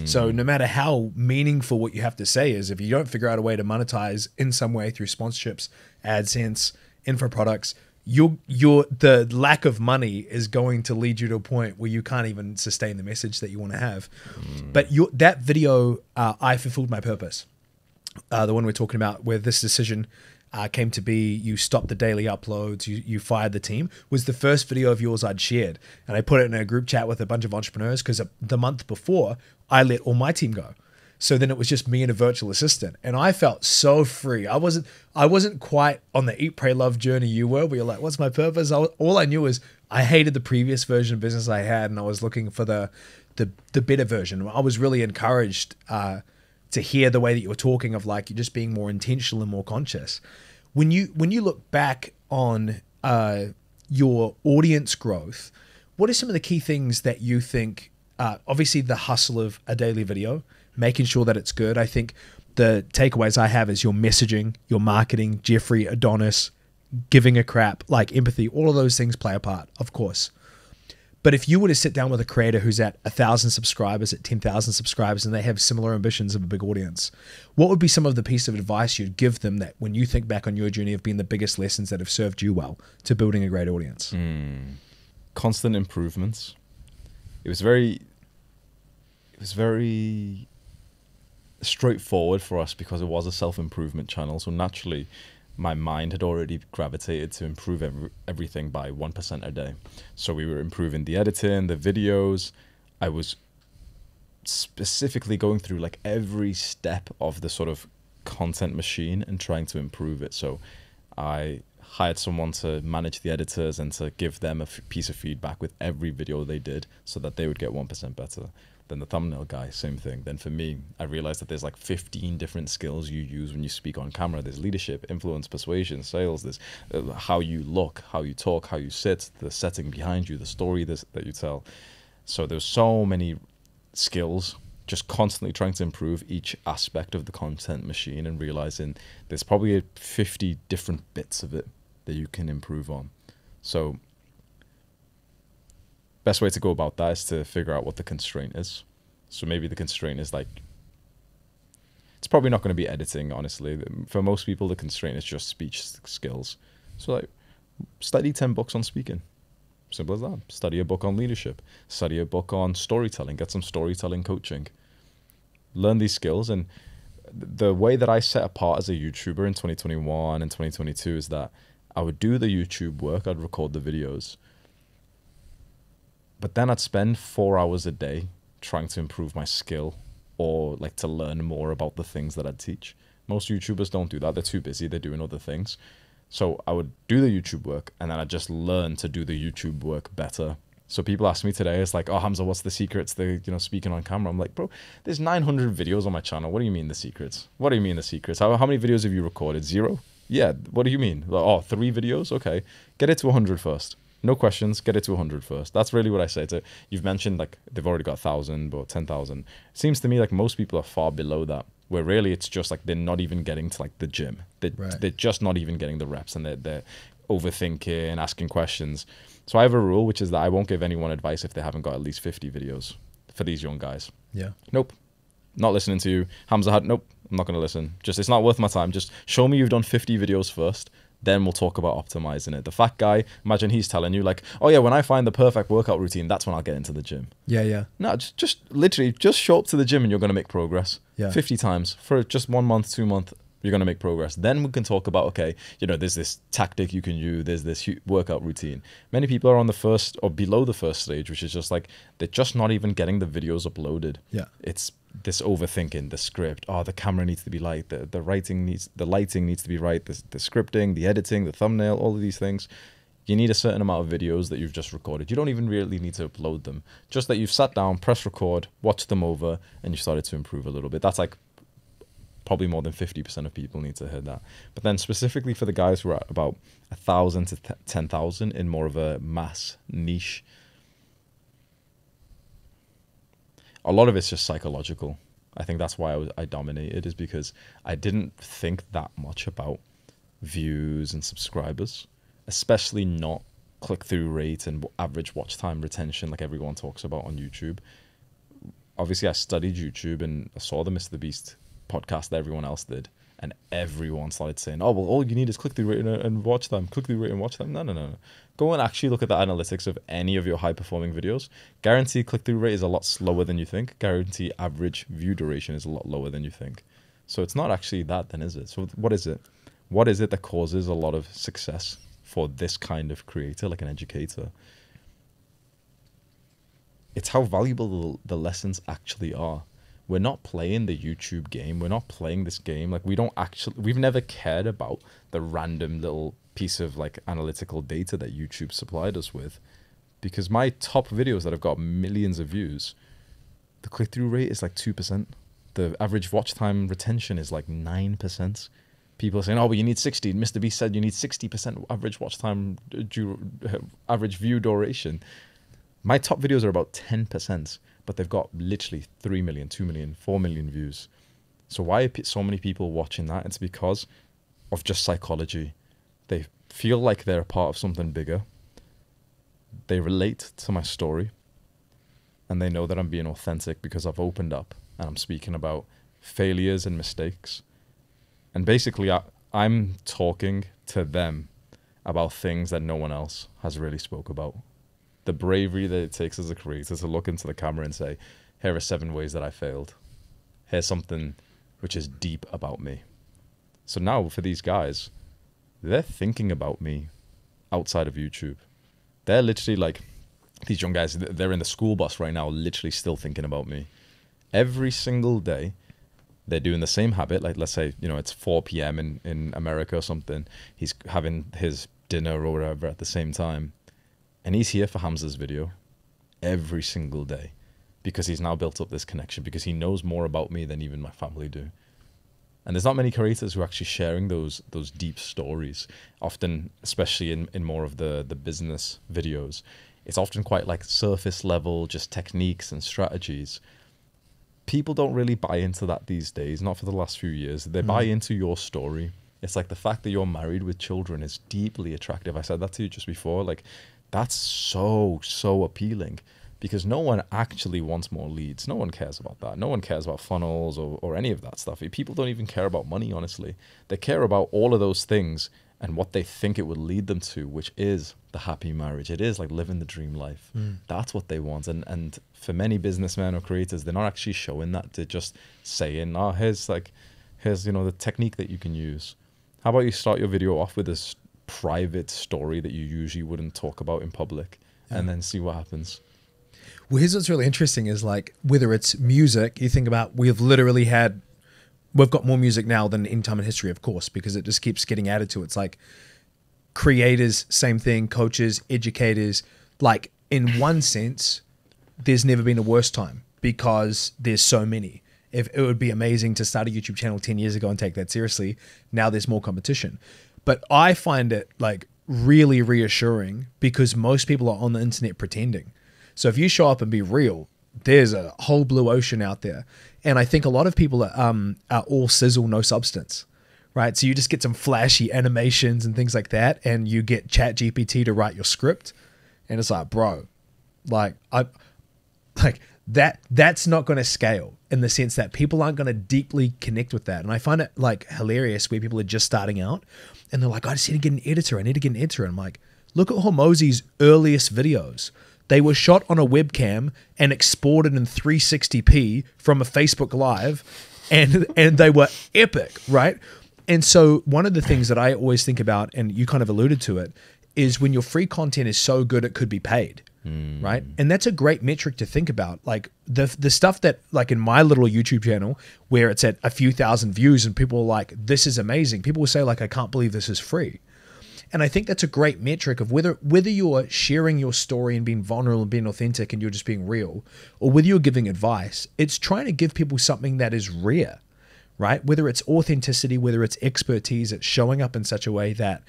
So no matter how meaningful what you have to say is, if you don't figure out a way to monetize in some way through sponsorships, AdSense, info products, your the lack of money is going to lead you to a point where you can't even sustain the message that you want to have. But that video, I fulfilled my purpose. The one we're talking about, where this decision came to be, you stopped the daily uploads, you fired the team, was the first video of yours I'd shared. And I put it in a group chat with a bunch of entrepreneurs because the month before, I let all my team go. So then it was just me and a virtual assistant. And I felt so free. I wasn't quite on the eat, pray, love journey you were, where you're like, what's my purpose? All I knew was I hated the previous version of business I had, and I was looking for the better version. I was really encouraged to hear the way that you were talking of like, you're just being more intentional and more conscious. When you look back on your audience growth, what are some of the key things that you think, obviously the hustle of a daily video, making sure that it's good. I think the takeaways I have is your messaging, your marketing, Jeffrey, Adonis, giving a crap, like empathy, all of those things play a part, of course. But if you were to sit down with a creator who's at 1,000 subscribers, at 10,000 subscribers, and they have similar ambitions of a big audience, what would be some of the piece of advice you'd give them that when you think back on your journey have been the biggest lessons that have served you well to building a great audience? Constant improvements. It was very straightforward for us because it was a self-improvement channel. So naturally, my mind had already gravitated to improve everything by 1% a day. So we were improving the editing, the videos. I was specifically going through like every step of the sort of content machine and trying to improve it. So I hired someone to manage the editors and to give them a piece of feedback with every video they did so that they would get 1% better. Then the thumbnail guy, same thing. Then for me, I realized that there's like 15 different skills you use when you speak on camera. There's leadership, influence, persuasion, sales. There's how you look, how you talk, how you sit, the setting behind you, the story that you tell. So there's so many skills, just constantly trying to improve each aspect of the content machine and realizing there's probably 50 different bits of it that you can improve on. So best way to go about that is to figure out what the constraint is. So maybe the constraint is like, it's probably not going to be editing, honestly. For most people, the constraint is just speech skills. So like, study 10 books on speaking. Simple as that. Study a book on leadership. Study a book on storytelling. Get some storytelling coaching. Learn these skills. And the way that I set apart as a YouTuber in 2021 and 2022 is that I would do the YouTube work. I'd record the videos. But then I'd spend 4 hours a day trying to improve my skill or like to learn more about the things that I'd teach. Most YouTubers don't do that. They're too busy. They're doing other things. So I would do the YouTube work and then I'd just learn to do the YouTube work better. So people ask me today, it's like, oh, Hamza, what's the secrets to, speaking on camera? I'm like, bro, there's 900 videos on my channel. What do you mean the secrets? What do you mean the secrets? How many videos have you recorded? 0? Yeah. What do you mean? Like, oh, 3 videos? Okay. Get it to 100 first. No questions, get it to 100 first. That's really what I say to, you've mentioned like they've already got 1,000 or 10,000. It seems to me like most people are far below that, where really it's just like they're not even getting to like the gym. They're just not even getting the reps and they're overthinking, asking questions. So I have a rule, which is that I won't give anyone advice if they haven't got at least 50 videos for these young guys. Yeah. Nope. Not listening to you. Hamza had, nope, I'm not going to listen. Just, it's not worth my time. Just show me you've done 50 videos first. Then we'll talk about optimizing it. The fat guy, imagine he's telling you like, oh yeah, when I find the perfect workout routine, that's when I'll get into the gym. Yeah. No, just literally just show up to the gym and you're going to make progress. Yeah. 50 times for just 1 month, 2 months, you're going to make progress. Then we can talk about, okay, there's this tactic you can use, there's this workout routine. Many people are on the first or below the first stage, which is just like, they're just not even getting the videos uploaded. Yeah. It's this overthinking, the script, the camera needs to be light, the lighting needs to be right, the scripting, the editing, the thumbnail, all of these things. You need a certain amount of videos that you've just recorded. You don't even really need to upload them. Just that you've sat down, press record, watched them over, and you started to improve a little bit. That's like probably more than 50% of people need to hear that. But then specifically for the guys who are at about 1,000 to 10,000 in more of a mass niche, a lot of it's just psychological. I think that's why I dominated, is because I didn't think that much about views and subscribers, especially not click-through rate and average watch time retention like everyone talks about on YouTube. Obviously, I studied YouTube and I saw the Mr. Beast podcast that everyone else did. and everyone started saying, oh, well, all you need is click-through rate and watch time, click-through rate and watch time. No. Go and actually look at the analytics of any of your high-performing videos. Guaranteed click-through rate is a lot slower than you think. Guaranteed average view duration is a lot lower than you think. So it's not actually that then, is it? So what is it? What is it that causes a lot of success for this kind of creator, like an educator? It's how valuable the lessons actually are. We're not playing the YouTube game. We're not playing this game. Like, we've never cared about the random little piece of like analytical data that YouTube supplied us with, because my top videos that have got millions of views, the click-through rate is like 2%. The average watch time retention is like 9%. People are saying, oh, but you need 60. Mr. Beast said you need 60% average watch time, average view duration. My top videos are about 10%, but they've got literally 3 million, 2 million, 4 million views. So why are so many people watching that? It's because of just psychology. They feel like they're a part of something bigger. They relate to my story. And they know that I'm being authentic because I've opened up and I'm speaking about failures and mistakes. And basically, I'm talking to them about things that no one else has really spoke about. The bravery that it takes as a creator to look into the camera and say, here are 7 ways that I failed. Here's something which is deep about me. So now for these guys, they're thinking about me outside of YouTube. They're literally like, these young guys, they're in the school bus right now, literally still thinking about me. Every single day, they're doing the same habit. Like, let's say, it's 4 p.m. in America or something. He's having his dinner or whatever at the same time. And he's here for Hamza's video every single day because he's now built up this connection, because he knows more about me than even my family do. And there's not many creators who are actually sharing those deep stories. Often, especially in more of the business videos, it's often quite like surface level, just techniques and strategies. People don't really buy into that these days, not for the last few years. They buy into your story. It's like the fact that you're married with children is deeply attractive. I said that to you just before. Like, that's so appealing, because no one actually wants more leads. No one cares about that. No one cares about funnels or any of that stuff. People don't even care about money, honestly. They care about all of those things and what they think it would lead them to, which is the happy marriage. It is like living the dream life. That's what they want. And for many businessmen or creators, they're not actually showing that. They're just saying, oh, here's the technique that you can use. How about you start your video off with this private story that you usually wouldn't talk about in public, and then see what happens. Well, here's what's really interesting is, like, whether it's music, you think about, we've got more music now than in time in history, of course, because it just keeps getting added to it. It's like creators, same thing, coaches, educators. Like, in one sense, there's never been a worse time because there's so many. If it would be amazing to start a YouTube channel 10 years ago and take that seriously, now there's more competition. But I find it like really reassuring because most people are on the internet pretending. So if you show up and be real, there's a whole blue ocean out there. And I think a lot of people are all sizzle, no substance, right? So you just get some flashy animations and things like that, and you get ChatGPT to write your script. And it's like, bro, that's not going to scale in the sense that people aren't going to deeply connect with that. And I find it like hilarious where people are just starting out and they're like, I just need to get an editor. I need to get an editor. And I'm like, look at Hormozi's earliest videos. They were shot on a webcam and exported in 360p from a Facebook Live, and they were epic, right? And so one of the things that I always think about, and you kind of alluded to it, is when your free content is so good it could be paid. Right? And that's a great metric to think about. Like the stuff that, like in my little YouTube channel where it's at a few thousand views and people are like, this is amazing. People will say like, I can't believe this is free. And I think that's a great metric of whether you're sharing your story and being vulnerable and being authentic and you're just being real, or whether you're giving advice. It's trying to give people something that is rare, right? Whether it's authenticity, whether it's expertise, it's showing up in such a way that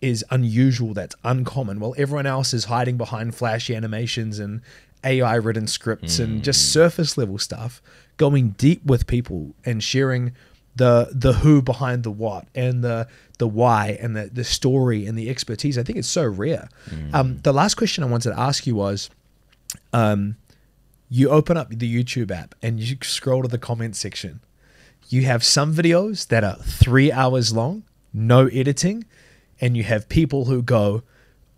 is unusual, that's uncommon, while everyone else is hiding behind flashy animations and AI-written scripts and just surface level stuff. Going deep with people and sharing the who behind the what and the why and the story and the expertise. I think it's so rare. The last question I wanted to ask you was, you open up the YouTube app and you scroll to the comment section. You have some videos that are 3 hours long, no editing, and you have people who go,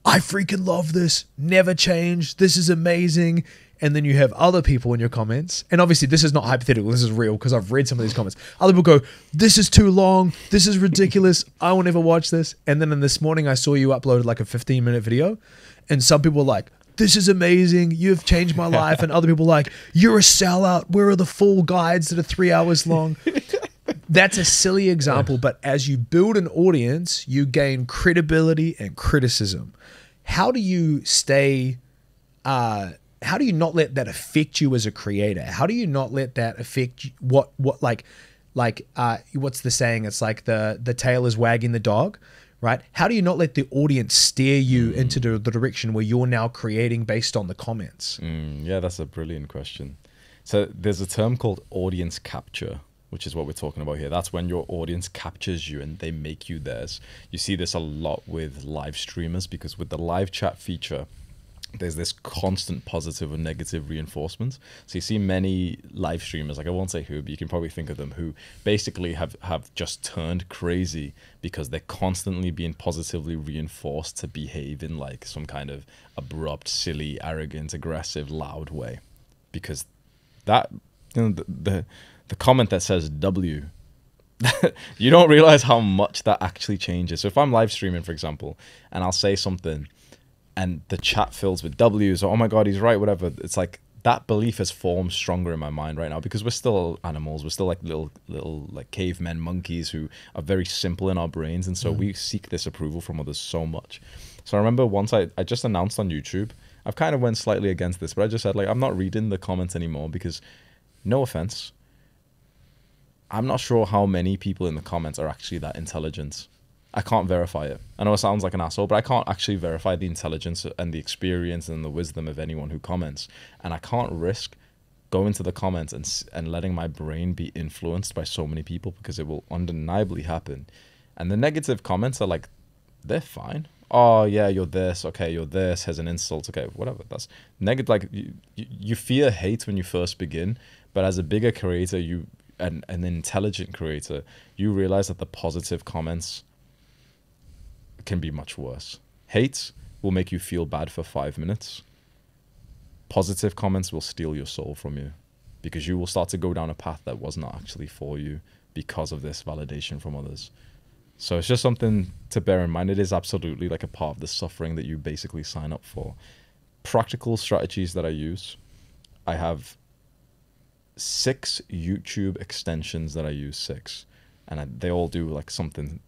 I freaking love this, never change, this is amazing. And then you have other people in your comments, and obviously this is not hypothetical, this is real because I've read some of these comments. Other people go, this is too long, this is ridiculous, I will never watch this. And then in this morning I saw you uploaded like a 15-minute video, and some people were like, this is amazing, you've changed my life. And other people were like, you're a sellout, where are the full guides that are 3 hours long? That's a silly example, but as you build an audience, you gain credibility and criticism. How do you stay... how do you not let that affect you as a creator? How do you not let that affect you, what's the saying? It's like the tail is wagging the dog, right? How do you not let the audience steer you into the direction where you're now creating based on the comments? Yeah, that's a brilliant question. So there's a term called audience capture, which is what we're talking about here. That's when your audience captures you and they make you theirs. You see this a lot with live streamers, because with the live chat feature, there's this constant positive and negative reinforcement. So you see many live streamers, like I won't say who, but you can probably think of them, who basically have just turned crazy because they're constantly being positively reinforced to behave in like some kind of abrupt, silly, arrogant, aggressive, loud way. Because that, you know, the comment that says W, you don't realize how much that actually changes. So if I'm live streaming, for example, and I'll say something and the chat fills with W's, or oh my God, he's right, whatever. It's like that belief has formed stronger in my mind right now, because we're still animals. We're still like little like cavemen, monkeys who are very simple in our brains. And so we seek this approval from others so much. So I remember once I just announced on YouTube, I've kind of went slightly against this, but I just said, like, I'm not reading the comments anymore because, no offense, I'm not sure how many people in the comments are actually that intelligent. I can't verify it. I know it sounds like an asshole, but I can't actually verify the intelligence and the experience and the wisdom of anyone who comments. And I can't risk going to the comments and letting my brain be influenced by so many people, because it will undeniably happen. And the negative comments are like, they're fine. Oh yeah, you're this. Okay, you're this. Has an insult. Okay, whatever. That's negative. Like you fear hate when you first begin, but as a bigger creator, an intelligent creator, you realize that the positive comments can be much worse. Hate will make you feel bad for 5 minutes. Positive comments will steal your soul from you, because you will start to go down a path that was not actually for you because of this validation from others. So it's just something to bear in mind. It is absolutely like a part of the suffering that you basically sign up for. Practical strategies that I use. I have 6 YouTube extensions that I use, 6. And they all do like something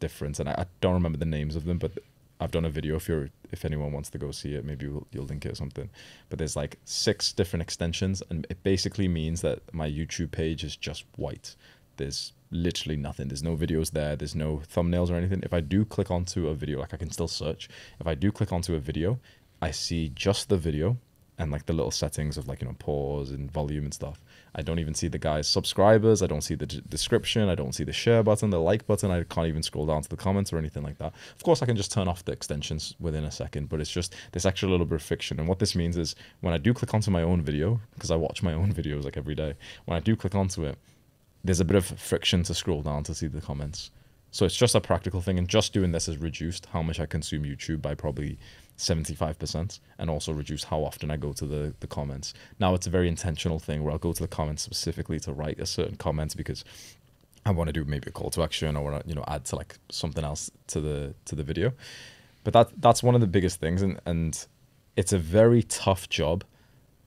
different. And I don't remember the names of them, but I've done a video. If anyone wants to go see it, maybe you'll link it or something. But there's like 6 different extensions, and it basically means that my YouTube page is just white. There's literally nothing. There's no videos there. There's no thumbnails or anything. If I do click onto a video, like I can still search. If I do click onto a video, I see just the video and like the little settings of like, you know, pause and volume and stuff. I don't even see the guy's subscribers. I don't see the description. I don't see the share button, the like button. I can't even scroll down to the comments or anything like that. Of course, I can just turn off the extensions within a second, but it's just this extra little bit of friction. And what this means is when I do click onto my own video, because I watch my own videos like every day, when I do click onto it, there's a bit of friction to scroll down to see the comments. So it's just a practical thing. And just doing this has reduced how much I consume YouTube by probably 75%, and also reduce how often I go to the comments. Now it's a very intentional thing where I'll go to the comments specifically to write a certain comment because I want to do maybe a call to action, or want to, you know, add to like something else to the video. But that's one of the biggest things, and it's a very tough job,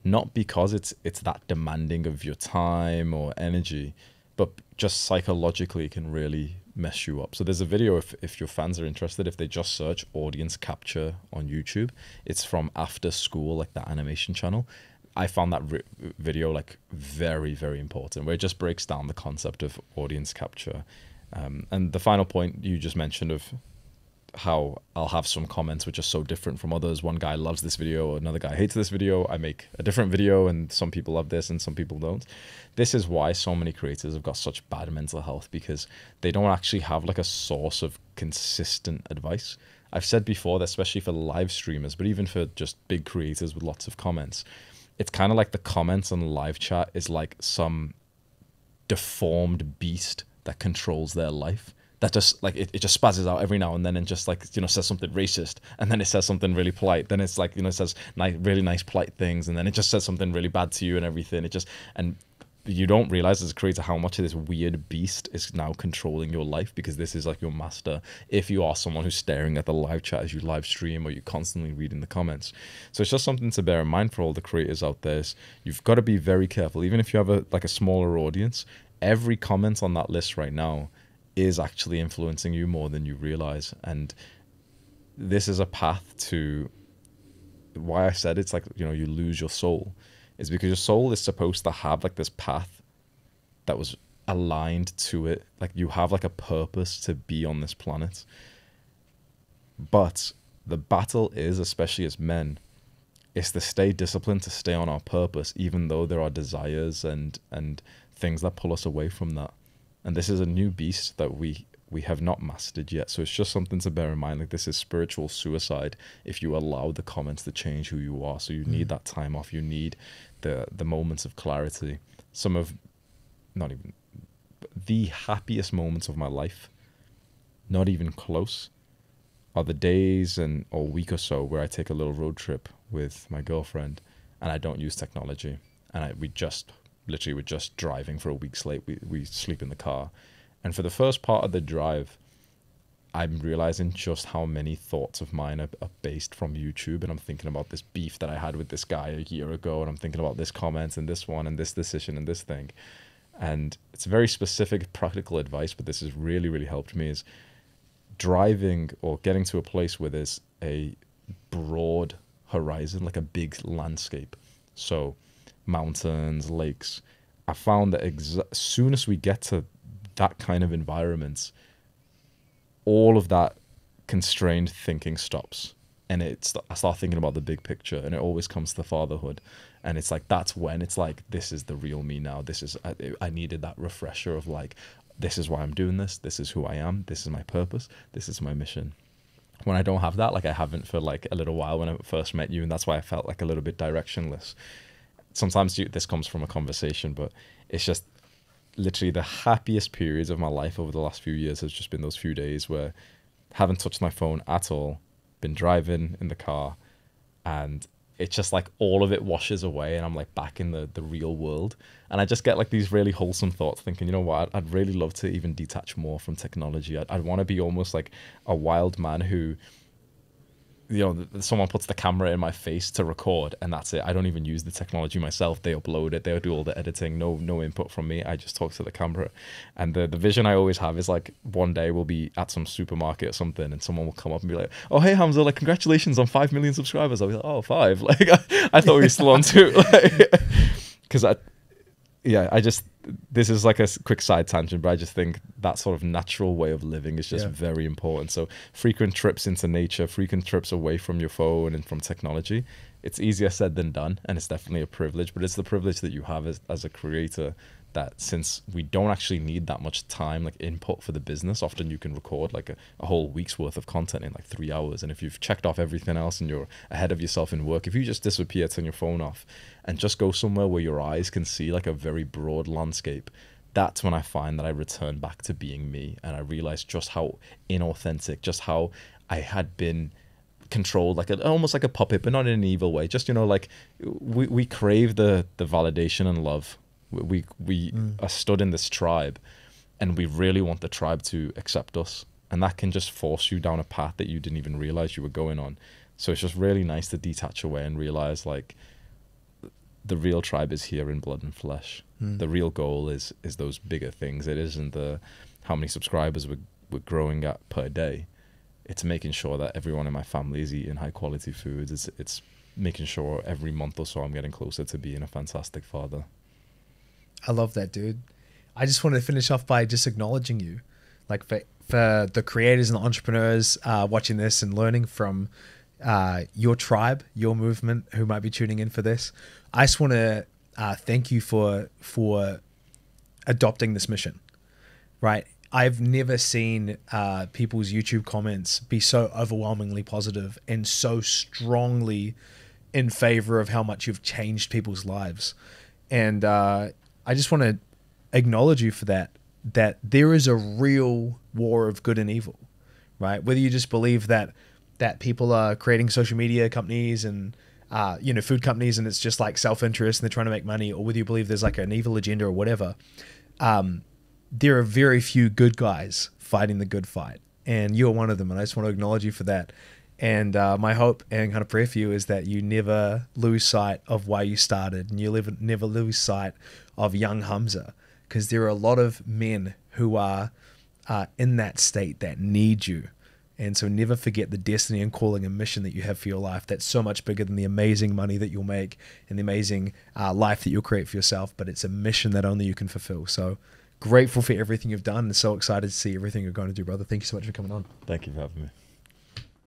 not because it's that demanding of your time or energy, but just psychologically can really mess you up. So there's a video, if your fans are interested, if they just search audience capture on YouTube, it's from After School, like that animation channel. I found that video like very, very important, where it just breaks down the concept of audience capture. And the final point you just mentioned of how I'll have some comments which are so different from others. One guy loves this video, another guy hates this video. I make a different video and some people love this and some people don't. This is why so many creators have got such bad mental health, because they don't actually have like a source of consistent advice. I've said before that, especially for live streamers, but even for just big creators with lots of comments, it's kind of like the comments on live chat is like some deformed beast that controls their life. That just like it just spazzes out every now and then and just like, you know, says something racist, and then it says something really polite. Then it's like, you know, it says really nice polite things, and then it just says something really bad to you and everything. And you don't realize as a creator how much of this weird beast is now controlling your life, because this is like your master. If you are someone who's staring at the live chat as you live stream, or you're constantly reading the comments. So it's just something to bear in mind for all the creators out there. You've got to be very careful. Even if you have a smaller audience, every comment on that list right now is actually influencing you more than you realize. And this is a path to why I said it's like, you know, you lose your soul, is because your soul is supposed to have like this path that was aligned to it. Like you have like a purpose to be on this planet. But the battle is, especially as men, is to stay disciplined, to stay on our purpose, even though there are desires and things that pull us away from that. And this is a new beast that we have not mastered yet. So it's just something to bear in mind. Like this is spiritual suicide if you allow the comments to change who you are. So you need that time off. You need the moments of clarity. Some of, not even, the happiest moments of my life, not even close, are the days or week or so where I take a little road trip with my girlfriend and I don't use technology. And we're just driving for a week straight. We sleep in the car. And for the first part of the drive, I'm realizing just how many thoughts of mine are based from YouTube. And I'm thinking about this beef that I had with this guy a year ago. And I'm thinking about this comment and this one and this decision and this thing. And it's very specific, practical advice, but this has really, really helped me, is driving or getting to a place where there's a broad horizon, like a big landscape. So mountains, lakes. I found that as soon as we get to that kind of environment, all of that constrained thinking stops, and I start thinking about the big picture, and it always comes to fatherhood. And it's like, that's when it's like, this is the real me now. I needed that refresher of like, this is why I'm doing this. This is who I am. This is my purpose. This is my mission. When I don't have that, like I haven't for like a little while when I first met you, and that's why I felt like a little bit directionless. Sometimes this comes from a conversation, but it's just literally the happiest periods of my life over the last few years has just been those few days where I haven't touched my phone at all, been driving in the car, and it's just like all of it washes away and I'm like back in the real world. And I just get like these really wholesome thoughts thinking, you know what, I'd really love to even detach more from technology. I'd want to be almost like a wild man who, you know, someone puts the camera in my face to record and that's it. I don't even use the technology myself. They upload it. They'll do all the editing. No input from me. I just talk to the camera. And the vision I always have is like one day we'll be at some supermarket or something and someone will come up and be like, oh, hey, Hamza, like congratulations on 5 million subscribers. I'll be like, oh, 5. Like I thought we were still on 2. Because this is like a quick side tangent, but I just think that sort of natural way of living is just very important. So frequent trips into nature, frequent trips away from your phone and from technology, it's easier said than done. And it's definitely a privilege, but it's the privilege that you have as a creator, that since we don't actually need that much time, like input for the business, often you can record like a whole week's worth of content in like 3 hours. And if you've checked off everything else and you're ahead of yourself in work, if you just disappear, turn your phone off and just go somewhere where your eyes can see like a very broad landscape, that's when I find that I return back to being me. And I realize just how inauthentic, just how I had been controlled, like almost like a puppet, but not in an evil way. Just, you know, like we crave the validation and love. We are stood in this tribe and we really want the tribe to accept us, and that can just force you down a path that you didn't even realize you were going on. So it's just really nice to detach away and realize like the real tribe is here in blood and flesh. The real goal is those bigger things. It isn't how many subscribers we're growing at per day. It's making sure that everyone in my family is eating high quality foods. It's making sure every month or so I'm getting closer to being a fantastic father. I love that, dude. I just wanted to finish off by just acknowledging you, like for the creators and the entrepreneurs watching this and learning from your tribe, your movement, who might be tuning in for this. I just want to thank you for adopting this mission, right? I've never seen people's YouTube comments be so overwhelmingly positive and so strongly in favor of how much you've changed people's lives. And I just want to acknowledge you for that there is a real war of good and evil, right? Whether you just believe that people are creating social media companies and food companies and it's just like self-interest and they're trying to make money, or whether you believe there's like an evil agenda or whatever, there are very few good guys fighting the good fight, and you're one of them, and I just want to acknowledge you for that. And my hope and kind of prayer for you is that you never lose sight of why you started, and you never lose sight of young Hamza, because there are a lot of men who are in that state that need you. And so never forget the destiny and calling and mission that you have for your life. That's so much bigger than the amazing money that you'll make and the amazing life that you'll create for yourself, but it's a mission that only you can fulfill. So grateful for everything you've done and so excited to see everything you're going to do, brother. Thank you so much for coming on. Thank you for having me.